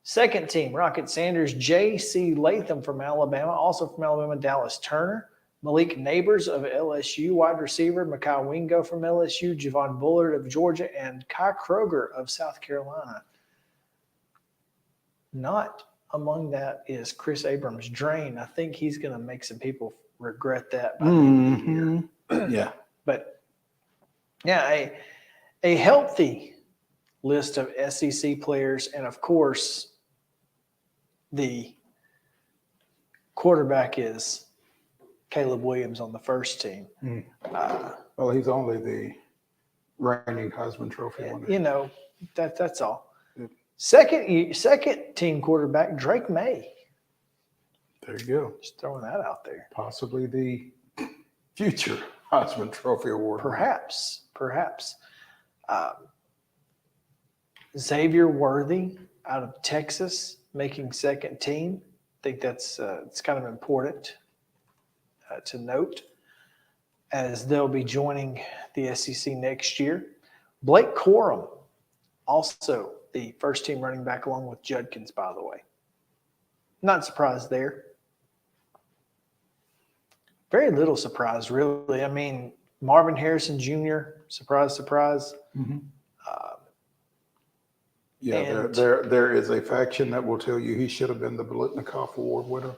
Second team, Rocket Sanders, J.C. Latham from Alabama, also from Alabama, Dallas Turner, Malik Neighbors of LSU, wide receiver, Mekhi Wingo from LSU, Javon Bullard of Georgia, and Kai Kroger of South Carolina. Not among that is Chris Abrams' drain. I think he's going to make some people regret that by the end of the year. Yeah. But yeah, a healthy list of SEC players, and of course, the quarterback is Caleb Williams on the first team. Well, he's only the reigning Heisman Trophy winner. You know, that's all. Second team quarterback, Drake May. There you go. Just throwing that out there. Possibly the future Heisman Trophy award. Perhaps. Xavier Worthy out of Texas making second team. I think that's it's kind of important to note, as they'll be joining the SEC next year. Blake Corum, also the first team running back along with Judkins, by the way. Not surprised there. Very little surprise, really. I mean, Marvin Harrison Jr., surprise. Mm-hmm. There is a faction that will tell you he should have been the Biletnikoff Award winner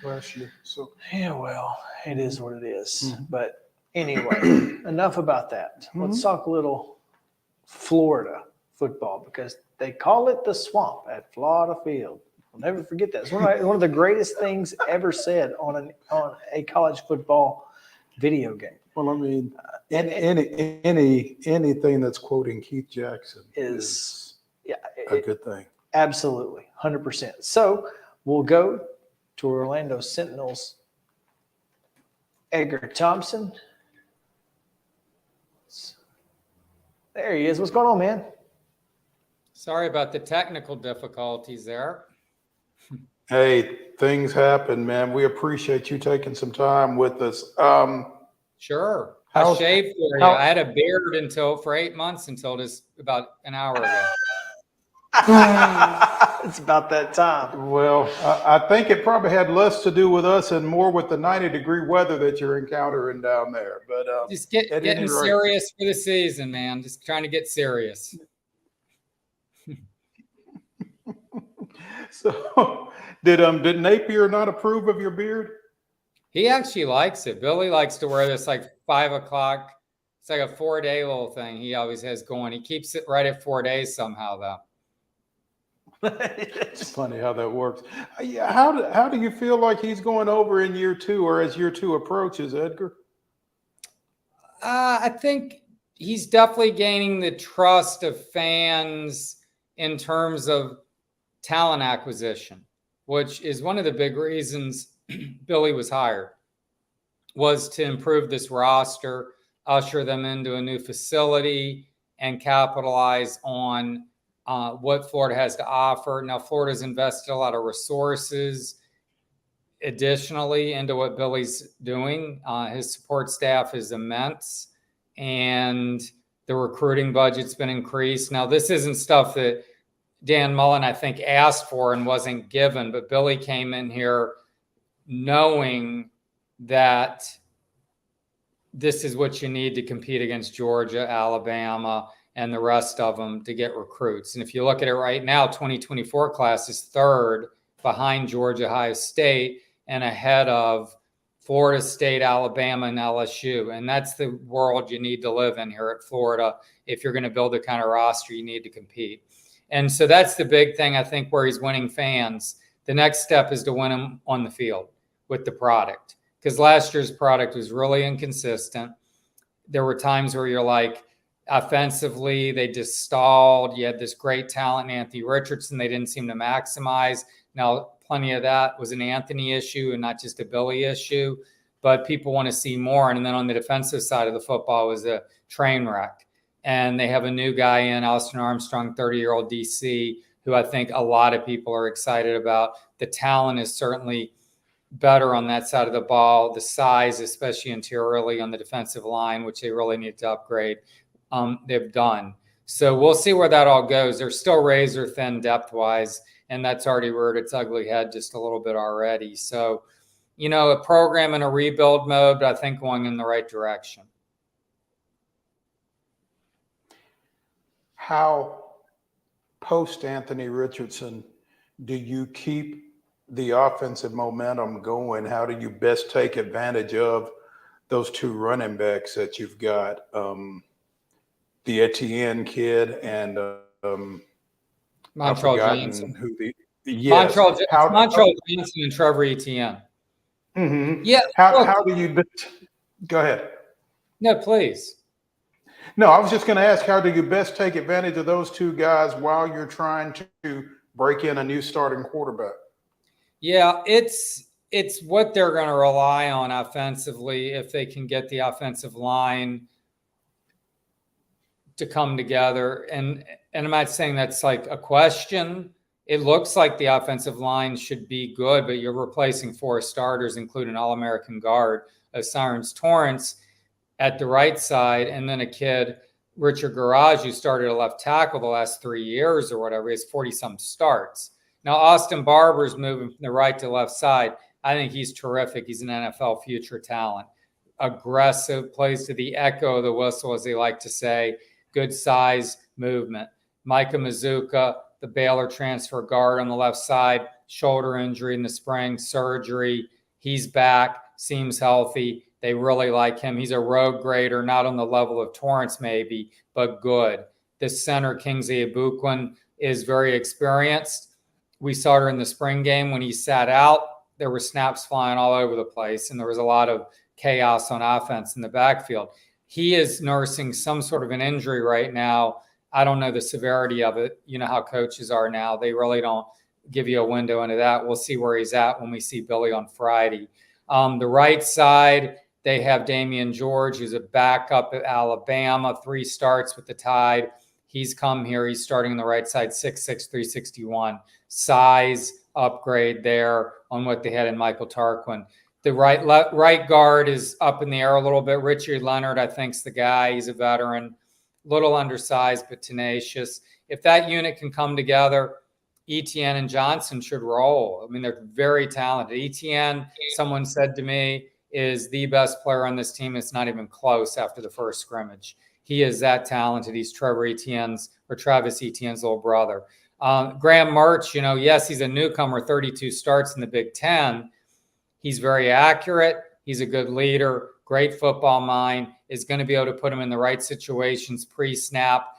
last year. So yeah, well, it is what it is. Mm-hmm. But anyway, enough about that. Let's talk a little Florida football, because they call it the swamp at Florida Field. I'll never forget that. It's one of the greatest things ever said on a college football video game. Well, I mean, anything that's quoting Keith Jackson is a good thing. Absolutely, 100%. So we'll go to Orlando Sentinels. Edgar Thompson. There he is. What's going on, man? Sorry about the technical difficulties there. Hey, things happen, man. We appreciate you taking some time with us. Sure. I shaved for you. I had a beard for 8 months until just about an hour ago. It's about that time. Well, I think it probably had less to do with us and more with the 90-degree weather that you're encountering down there. But just getting serious for the season, man. Just trying to get serious. So, did Napier not approve of your beard? He actually likes it. Billy likes to wear this like 5 o'clock. It's like a 4-day little thing he always has going. He keeps it right at 4 days somehow, though. It's funny how that works. How do you feel like he's going over in year two, or as year two approaches, Edgar? I think he's definitely gaining the trust of fans in terms of talent acquisition, which is one of the big reasons Billy was hired, was to improve this roster, usher them into a new facility, and capitalize on what Florida has to offer. Now, Florida's invested a lot of resources additionally into what Billy's doing. His support staff is immense, and the recruiting budget's been increased. Now, this isn't stuff that Dan Mullen, I think, asked for and wasn't given, but Billy came in here knowing that this is what you need to compete against Georgia, Alabama, and the rest of them to get recruits. And if you look at it right now, 2024 class is third behind Georgia, Ohio State, and ahead of Florida State, Alabama, and LSU. And that's the world you need to live in here at Florida if you're going to build the kind of roster you need to compete. And so that's the big thing, I think, where he's winning fans. The next step is to win them on the field with the product, because last year's product was really inconsistent. There were times where you're like, offensively, they just stalled. You had this great talent in Anthony Richardson. They didn't seem to maximize. Now, plenty of that was an Anthony issue and not just a Billy issue, but people want to see more. And then on the defensive side of the football was a train wreck. And they have a new guy in, Austin Armstrong, 30-year-old DC, who I think a lot of people are excited about. The talent is certainly better on that side of the ball. The size, especially interiorly on the defensive line, which they really need to upgrade, they've done. So we'll see where that all goes. They're still razor thin depth-wise, and that's already reared its ugly head just a little bit already. So, you know, a program in a rebuild mode, but I think going in the right direction. How post Anthony Richardson do you keep the offensive momentum going? How do you best take advantage of those two running backs that you've got, the Etienne kid and I've Montreal forgotten Johnson. who the yes. Montreal Johnson and Trevor Etienne. Mm-hmm. Yeah. How do you go ahead? No, please. No, I was just going to ask, how do you best take advantage of those two guys while you're trying to break in a new starting quarterback? Yeah, it's what they're going to rely on offensively if they can get the offensive line to come together. And I'm not saying that's like a question. It looks like the offensive line should be good, but you're replacing 4 starters, including All-American guard Cyrus Torrance at the right side, and then a kid, Richard Garage, who started a left tackle the last 3 years or whatever. He has 40-some starts. Now, Austin Barber's moving from the right to left side. I think he's terrific. He's an NFL future talent. Aggressive, plays to the echo of the whistle, as they like to say. Good size, movement. Micah Mazuka, the Baylor transfer guard on the left side, shoulder injury in the spring, surgery. He's back, seems healthy. They really like him. He's a road grader, not on the level of Torrance maybe, but good. The center, Kingsley Abuquin, is very experienced. We saw her in the spring game when he sat out. There were snaps flying all over the place, and there was a lot of chaos on offense in the backfield. He is nursing some sort of an injury right now. I don't know the severity of it. You know how coaches are now. They really don't give you a window into that. We'll see where he's at when we see Billy on Friday. The right side, they have Damian George, who's a backup at Alabama, 3 starts with the Tide. He's come here. He's starting on the right side, 6'6", 361. Size upgrade there on what they had in Michael Tarquin. The right guard is up in the air a little bit. Richard Leonard, I think, is the guy. He's a veteran, little undersized but tenacious. If that unit can come together, Etienne and Johnson should roll. I mean, they're very talented. Etienne, someone said to me, is the best player on this team. It's not even close after the first scrimmage. He is that talented. He's Travis Etienne's little brother. Graham Mertz, yes, he's a newcomer, 32 starts in the Big Ten. He's very accurate. He's a good leader, great football mind, is going to be able to put him in the right situations pre-snap,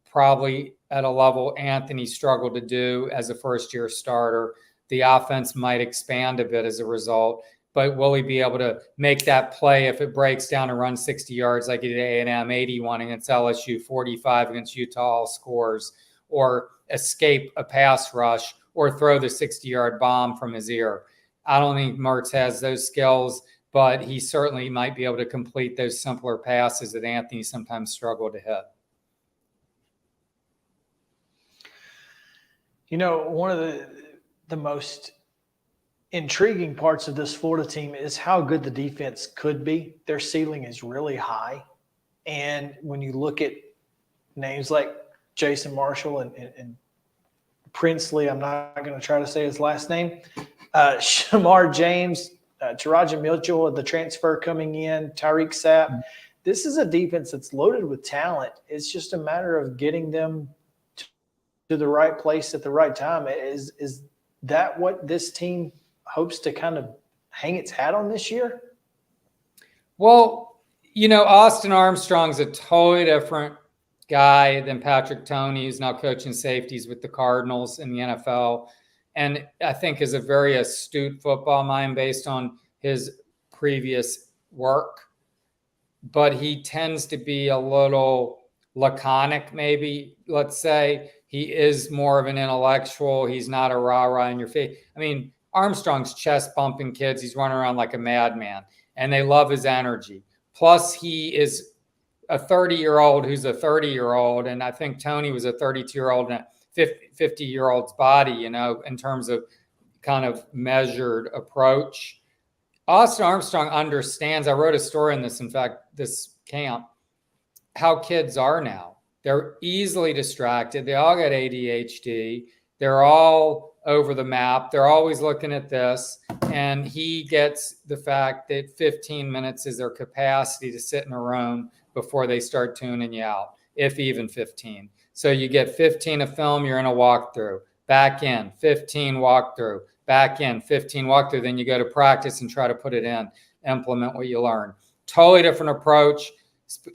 probably at a level Anthony struggled to do as a first-year starter. The offense might expand a bit as a result, but will he be able to make that play if it breaks down and run 60 yards like he did at A&M, 81 against LSU, 45 against Utah all scores, or escape a pass rush, or throw the 60-yard bomb from his ear? I don't think Mertz has those skills, but he certainly might be able to complete those simpler passes that Anthony sometimes struggled to hit. One of the most intriguing parts of this Florida team is how good the defense could be. Their ceiling is really high. And when you look at names like Jason Marshall and Princely, I'm not going to try to say his last name, Shamar James, Taraja Mitchell, the transfer coming in, Tyreek Sapp. This is a defense that's loaded with talent. It's just a matter of getting them to the right place at the right time. Is that what this team hopes to kind of hang its hat on this year? Well, Austin Armstrong's a totally different guy than Patrick Toney, who's now coaching safeties with the Cardinals in the NFL. And I think is a very astute football mind based on his previous work. But he tends to be a little laconic, maybe, let's say. He is more of an intellectual. He's not a rah-rah in your face. I mean, Armstrong's chest-bumping kids. He's running around like a madman, and they love his energy. Plus, he is a 30-year-old who's a 30-year-old, and I think Toney was a 32-year-old in a 50-year-old's body, in terms of kind of measured approach. Austin Armstrong understands, I wrote a story in this, in fact, this camp, how kids are now. They're easily distracted. They all got ADHD. They're all over the map. They're always looking at this. And he gets the fact that 15 minutes is their capacity to sit in a room before they start tuning you out, if even 15. So you get 15 of film, you're in a walkthrough. back in, 15 walk through, back in, 15 walk through. Then you go to practice and try to put it in, implement what you learn. Totally different approach.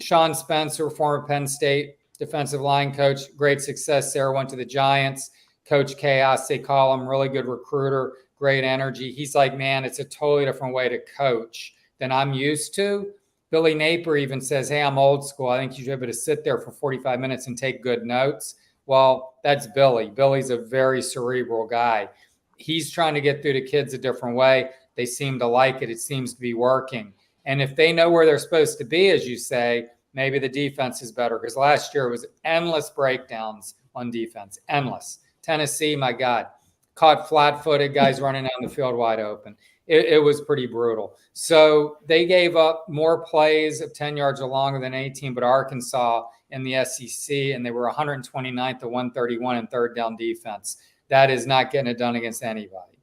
Sean Spencer, former Penn State defensive line coach, great success there, went to the Giants. Coach Chaos, they call him, really good recruiter, great energy. He's like, man, it's a totally different way to coach than I'm used to. Billy Napier even says, hey, I'm old school. I think you should be able to sit there for 45 minutes and take good notes. Well, that's Billy. Billy's a very cerebral guy. He's trying to get through to kids a different way. They seem to like it. It seems to be working. And if they know where they're supposed to be, as you say, maybe the defense is better. Because last year it was endless breakdowns on defense. Endless. Tennessee, my God, caught flat-footed guys running down the field wide open. It was pretty brutal. So they gave up more plays of 10 yards or longer than any team but Arkansas in the SEC, and they were 129th to 131 in third down defense. That is not getting it done against anybody.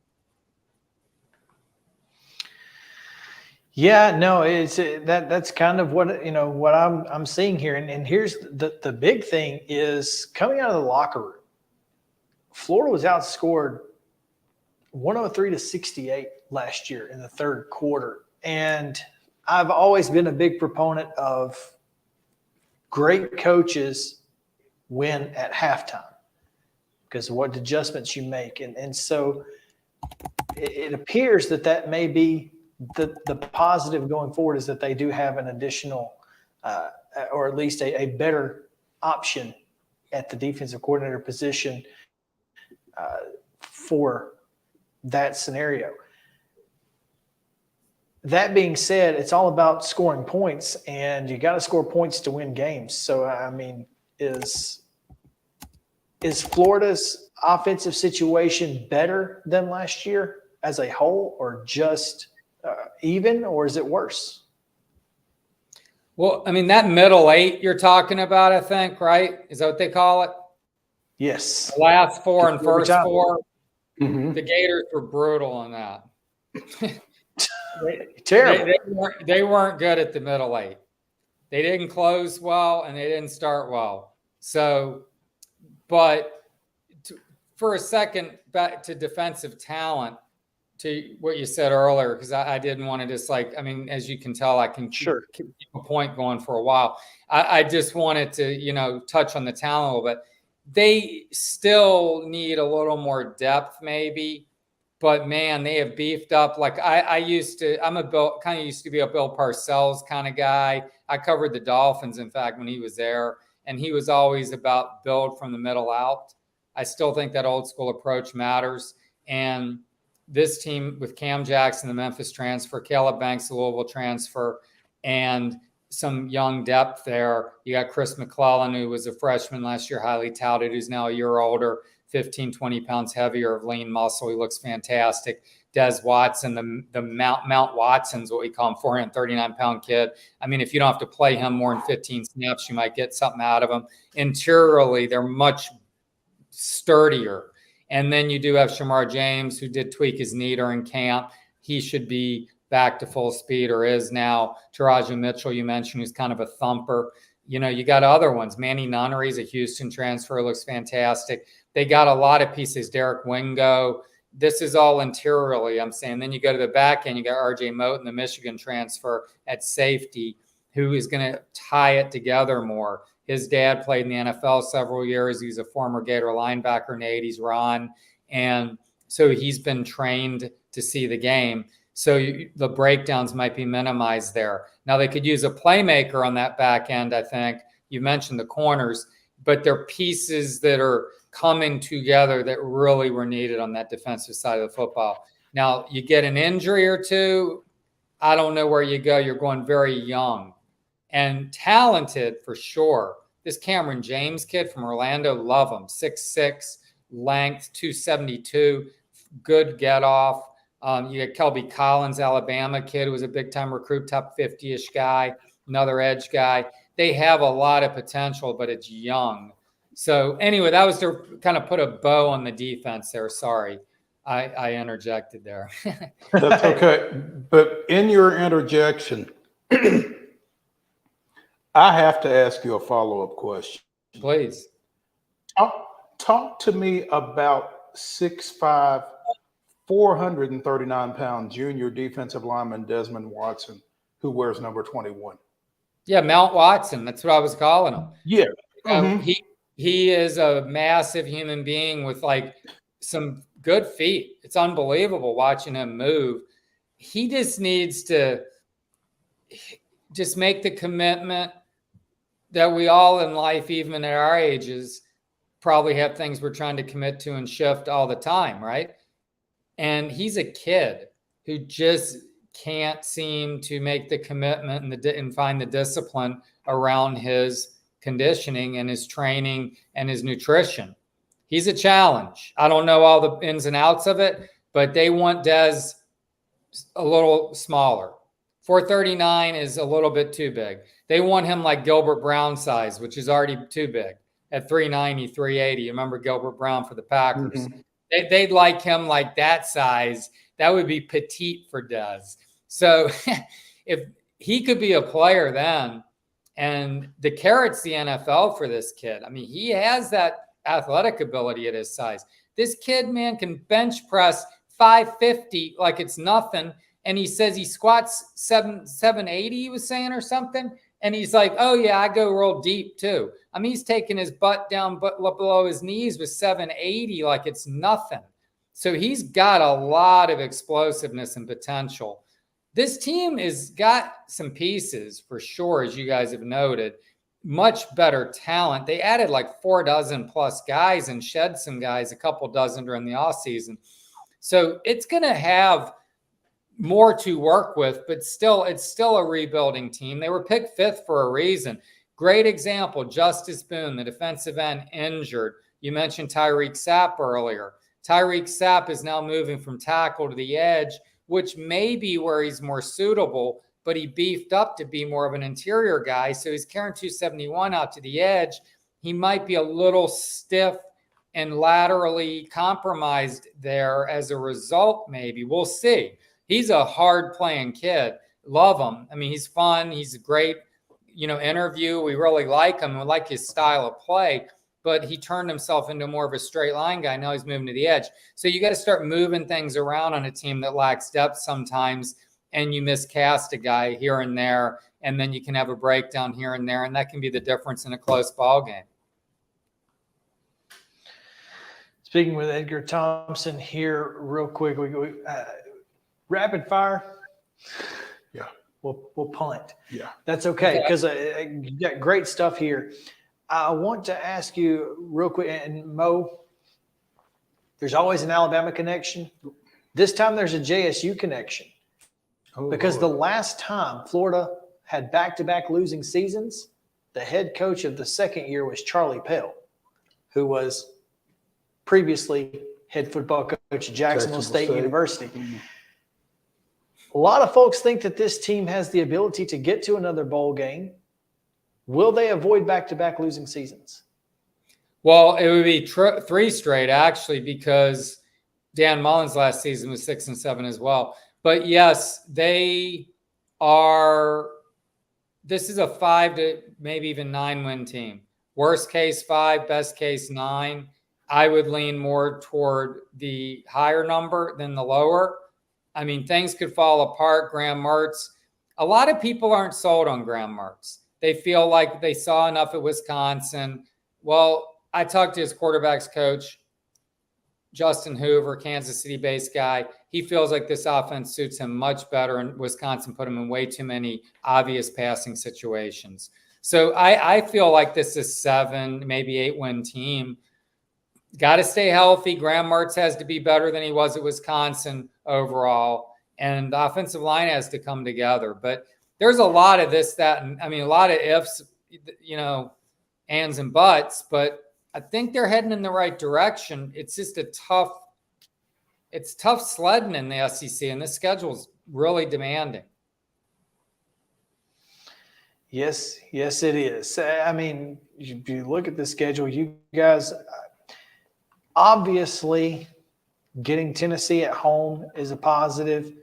Yeah, no, it's that's kind of what what I'm seeing here, and here's the big thing is coming out of the locker room. Florida was outscored 103-68 last year in the third quarter, and I've always been a big proponent of great coaches win at halftime because of what adjustments you make, and so it appears that may be the positive going forward is that they do have an additional or at least a better option at the defensive coordinator position for that scenario. That being said, it's all about scoring points, and you got to score points to win games. So, I mean, is Florida's offensive situation better than last year as a whole, or just even, or is it worse? Well, I mean, that middle eight you're talking about, I think, right? Is that what they call it? Yes. The last four and first four. Mm-hmm. The Gators were brutal on that. Terrible. They weren't good at the middle eight. They didn't close well and they didn't start well. So, but for a second, back to defensive talent, to what you said earlier, because I didn't want to just as you can tell, I can keep a point going for a while. I just wanted to, touch on the talent a little bit. They still need a little more depth maybe, but man, they have beefed up. Like I used to be a Bill Parcells kind of guy. I covered the Dolphins, in fact, when he was there, and he was always about build from the middle out. I still think that old school approach matters. And this team with Cam Jackson, the Memphis transfer, Caleb Banks, the Louisville transfer, and some young depth there. You got Chris McClellan, who was a freshman last year, highly touted, who's now a year older, 15, 20 pounds heavier of lean muscle. He looks fantastic. Des Watson, the Mount Watson's what we call him, 439-pound kid. I mean, if you don't have to play him more than 15 snaps, you might get something out of him. Interiorly, they're much sturdier. And then you do have Shamar James, who did tweak his knee during camp. He should be back to full speed, or is now. Taraja Mitchell, you mentioned, who's kind of a thumper. You got other ones. Manny Nunnery's a Houston transfer, looks fantastic. They got a lot of pieces. Derek Wingo. This is all interiorly, I'm saying. Then you go to the back end, you got RJ Moten, the Michigan transfer at safety, who is going to tie it together more. His dad played in the NFL several years. He's a former Gator linebacker in the 80s, Ron. And so he's been trained to see the game. So the breakdowns might be minimized there. Now they could use a playmaker on that back end, I think. You mentioned the corners, but they're pieces that are coming together that really were needed on that defensive side of the football. Now you get an injury or two, I don't know where you go. You're going very young and talented for sure. This Cameron James kid from Orlando, love him. 6'6", length, 272, good get off. You got Kelby Collins, Alabama kid, who was a big-time recruit, top 50-ish guy, another edge guy. They have a lot of potential, but it's young. So anyway, that was to kind of put a bow on the defense there. Sorry, I interjected there. That's okay. But in your interjection, I have to ask you a follow-up question. Please. Talk to me about 6'5", 439-pound junior defensive lineman Desmond Watson, who wears number 21. Yeah, Mount Watson. That's what I was calling him. Yeah. Mm-hmm. He is a massive human being with like some good feet. It's unbelievable watching him move. He just needs to just make the commitment that we all in life, even at our ages, probably have things we're trying to commit to and shift all the time, right? And he's a kid who just can't seem to make the commitment and find the discipline around his conditioning and his training and his nutrition. He's a challenge. I don't know all the ins and outs of it, but they want Des a little smaller. 439 is a little bit too big. They want him like Gilbert Brown size, which is already too big at 390, 380. You remember Gilbert Brown for the Packers? Mm-hmm. They'd like him like that size. That would be petite for Des. So if he could be a player then, and the carrot's the NFL for this kid. I mean, he has that athletic ability at his size. This kid, man, can bench press 550 like it's nothing. And he says he squats 780, he was saying, or something. And he's like, oh, yeah, I go real deep, too. I mean, he's taking his butt down below his knees with 780 like it's nothing. So he's got a lot of explosiveness and potential. This team has got some pieces, for sure, as you guys have noted. Much better talent. They added like 4 dozen plus guys and shed some guys, a couple dozen during the offseason. So it's going to have more to work with, but still, it's still a rebuilding team. They were picked 5th for a reason. Great example, Justice Boone, the defensive end, injured. You mentioned Tyreek Sapp earlier. Tyreek Sapp is now moving from tackle to the edge, which may be where he's more suitable, but he beefed up to be more of an interior guy. So he's carrying 271 out to the edge. He might be a little stiff and laterally compromised there as a result, maybe. We'll see. He's a hard-playing kid. Love him. I mean, he's fun. He's a great, interview. We really like him. We like his style of play. But he turned himself into more of a straight line guy. Now he's moving to the edge. So you got to start moving things around on a team that lacks depth sometimes, and you miscast a guy here and there, and then you can have a breakdown here and there, and that can be the difference in a close ball game. Speaking with Edgar Thompson here real quick. Rapid fire. Yeah. We'll punt. Yeah. That's okay, because you got great stuff here. I want to ask you real quick, and Mo, there's always an Alabama connection. This time there's a JSU connection. Because the last time Florida had back-to-back losing seasons, the head coach of the second year was Charlie Pell, who was previously head football coach at Jacksonville State University. Mm-hmm. A lot of folks think that this team has the ability to get to another bowl game. Will they avoid back-to-back losing seasons? Well, it would be 3 straight, actually, because Dan Mullen's last season was 6-7 as well. But yes, they are – this is a 5 to maybe even 9 win team. Worst case 5, best case 9. I would lean more toward the higher number than the lower. I mean, things could fall apart. Graham Mertz. A lot of people aren't sold on Graham Mertz. They feel like they saw enough at Wisconsin. Well, I talked to his quarterback's coach, Justin Hoover, Kansas City-based guy. He feels like this offense suits him much better, and Wisconsin put him in way too many obvious passing situations. So I feel like this is 7, maybe 8-win team. Got to stay healthy. Graham Mertz has to be better than he was at Wisconsin overall, and the offensive line has to come together. But there's a lot of this, that, and a lot of ifs, ands and buts, but I think they're heading in the right direction. It's just tough sledding in the SEC, and this schedule's really demanding. Yes, it is. I mean, if you look at the schedule, you guys obviously getting Tennessee at home is a positive.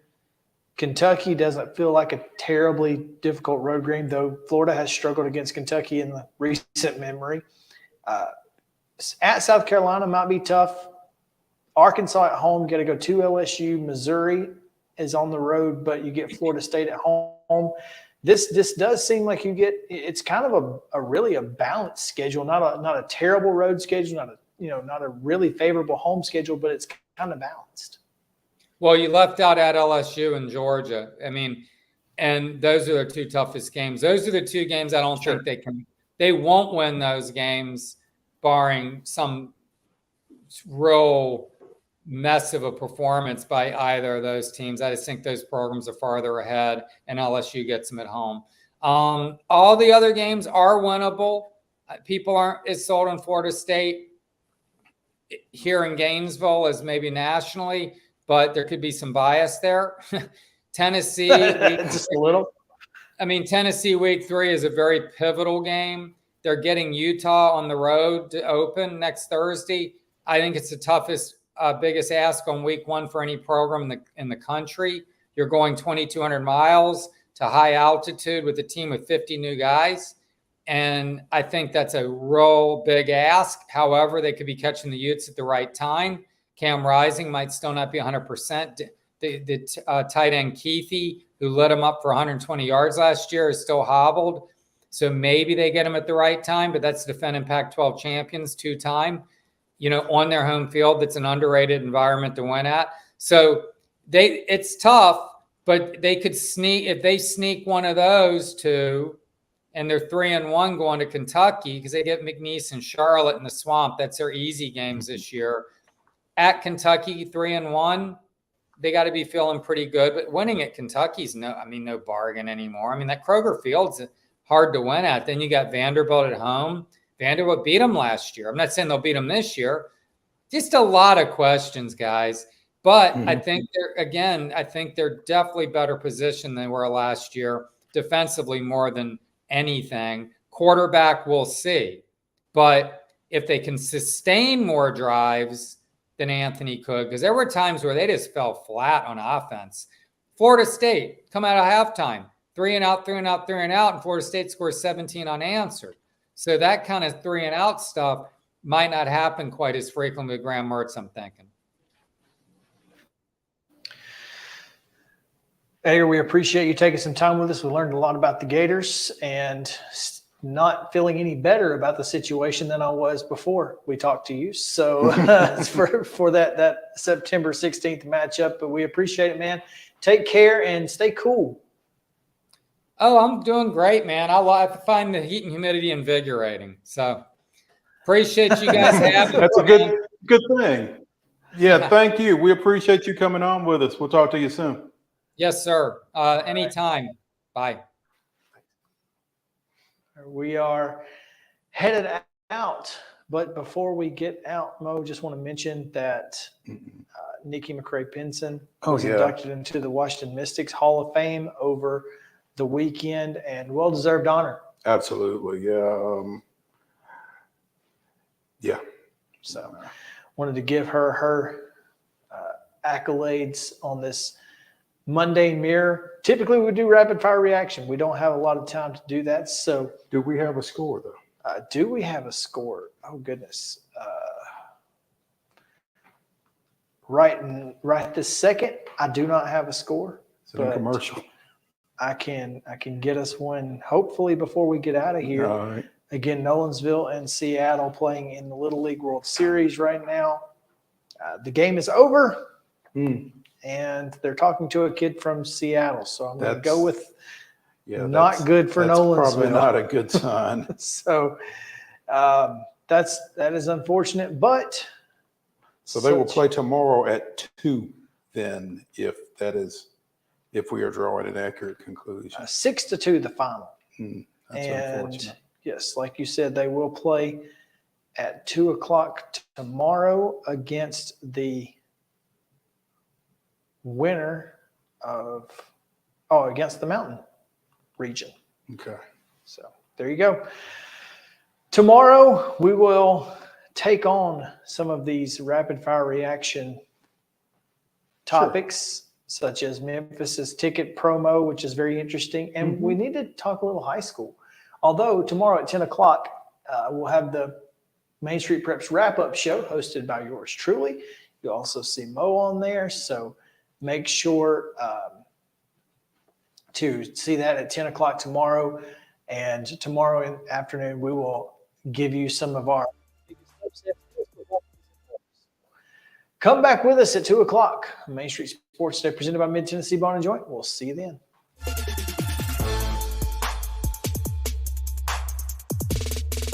Kentucky doesn't feel like a terribly difficult road game, though Florida has struggled against Kentucky in the recent memory. At South Carolina might be tough. Arkansas at home, got to go to LSU. Missouri is on the road, but you get Florida State at home. This does seem like it's kind of a really a balanced schedule, not a terrible road schedule, not a really favorable home schedule, but it's kind of balanced. Well, you left out at LSU and Georgia. I mean, and those are their two toughest games. Those are the two games I don't think they won't win those games, barring some real mess of a performance by either of those teams. I just think those programs are farther ahead, and LSU gets them at home. All the other games are winnable. People aren't as sold on Florida State here in Gainesville as maybe nationally, but there could be some bias there. Tennessee, just a little. I mean, Tennessee week 3 is a very pivotal game. They're getting Utah on the road to open next Thursday. I think it's the toughest, biggest ask on week 1 for any program in the country. You're going 2,200 miles to high altitude with a team of 50 new guys. And I think that's a real big ask. However, they could be catching the Utes at the right time. Cam Rising might still not be 100%. The tight end Keithy, who led him up for 120 yards last year, is still hobbled. So maybe they get him at the right time, but that's defending Pac-12 champions 2-time, on their home field. That's an underrated environment to win at. So it's tough, but they could sneak, if they sneak one of those two, and they're 3-1 going to Kentucky because they get McNeese and Charlotte in the Swamp. That's their easy games this year. At Kentucky, 3-1, they got to be feeling pretty good. But winning at Kentucky's no bargain anymore. I mean, that Kroger Field's hard to win at. Then you got Vanderbilt at home. Vanderbilt beat them last year. I'm not saying they'll beat them this year. Just a lot of questions, guys. But I think they're definitely better positioned than they were last year, defensively more than anything. Quarterback, we'll see. But if they can sustain more drives than Anthony could, because there were times where they just fell flat on offense. Florida State, come out of halftime, 3-and-out, and Florida State scores 17 unanswered. So that kind of 3-and-out stuff might not happen quite as frequently with Graham Mertz, I'm thinking. Edgar, we appreciate you taking some time with us. We learned a lot about the Gators and not feeling any better about the situation than I was before we talked to you. So for that September 16th matchup, but we appreciate it, man. Take care and stay cool. Oh, I'm doing great, man. I find the heat and humidity invigorating. So appreciate you guys having me. That's a good thing. Yeah, thank you. We appreciate you coming on with us. We'll talk to you soon. Yes, sir. Anytime. Bye. We are headed out, but before we get out, Mo, just want to mention that Nikki McRae-Pinson was inducted into the Washington Mystics Hall of Fame over the weekend, and well-deserved honor. Absolutely, yeah. So wanted to give her accolades on this Monday Mirror. Typically, we do rapid fire reaction. We don't have a lot of time to do that. So, do we have a score though? Do we have a score? Oh goodness! Right this second, I do not have a score. It's a commercial. I can get us one hopefully before we get out of here. All right. Again, Nolensville and Seattle playing in the Little League World Series right now. The game is over. And they're talking to a kid from Seattle. So I'm going to go with not good for Nolensville. Probably not a good sign. So that is unfortunate, but. So they will play tomorrow at 2 then, if we are drawing an accurate conclusion. 6-2 the final. That's unfortunate. Yes, like you said, they will play at 2:00 tomorrow against the winner against the Mountain region. Okay. So there you go. Tomorrow we will take on some of these rapid fire reaction topics, such as Memphis's ticket promo, which is very interesting. And we need to talk a little high school. Although tomorrow at 10:00, we'll have the Main Street Preps wrap-up show hosted by yours truly. You'll also see Mo on there. So make sure to see that at 10 o'clock tomorrow. And tomorrow afternoon, we will give you some of our come back with us at 2 o'clock. Main Street Sports Day presented by Mid Tennessee Bar and Joint. We'll see you then.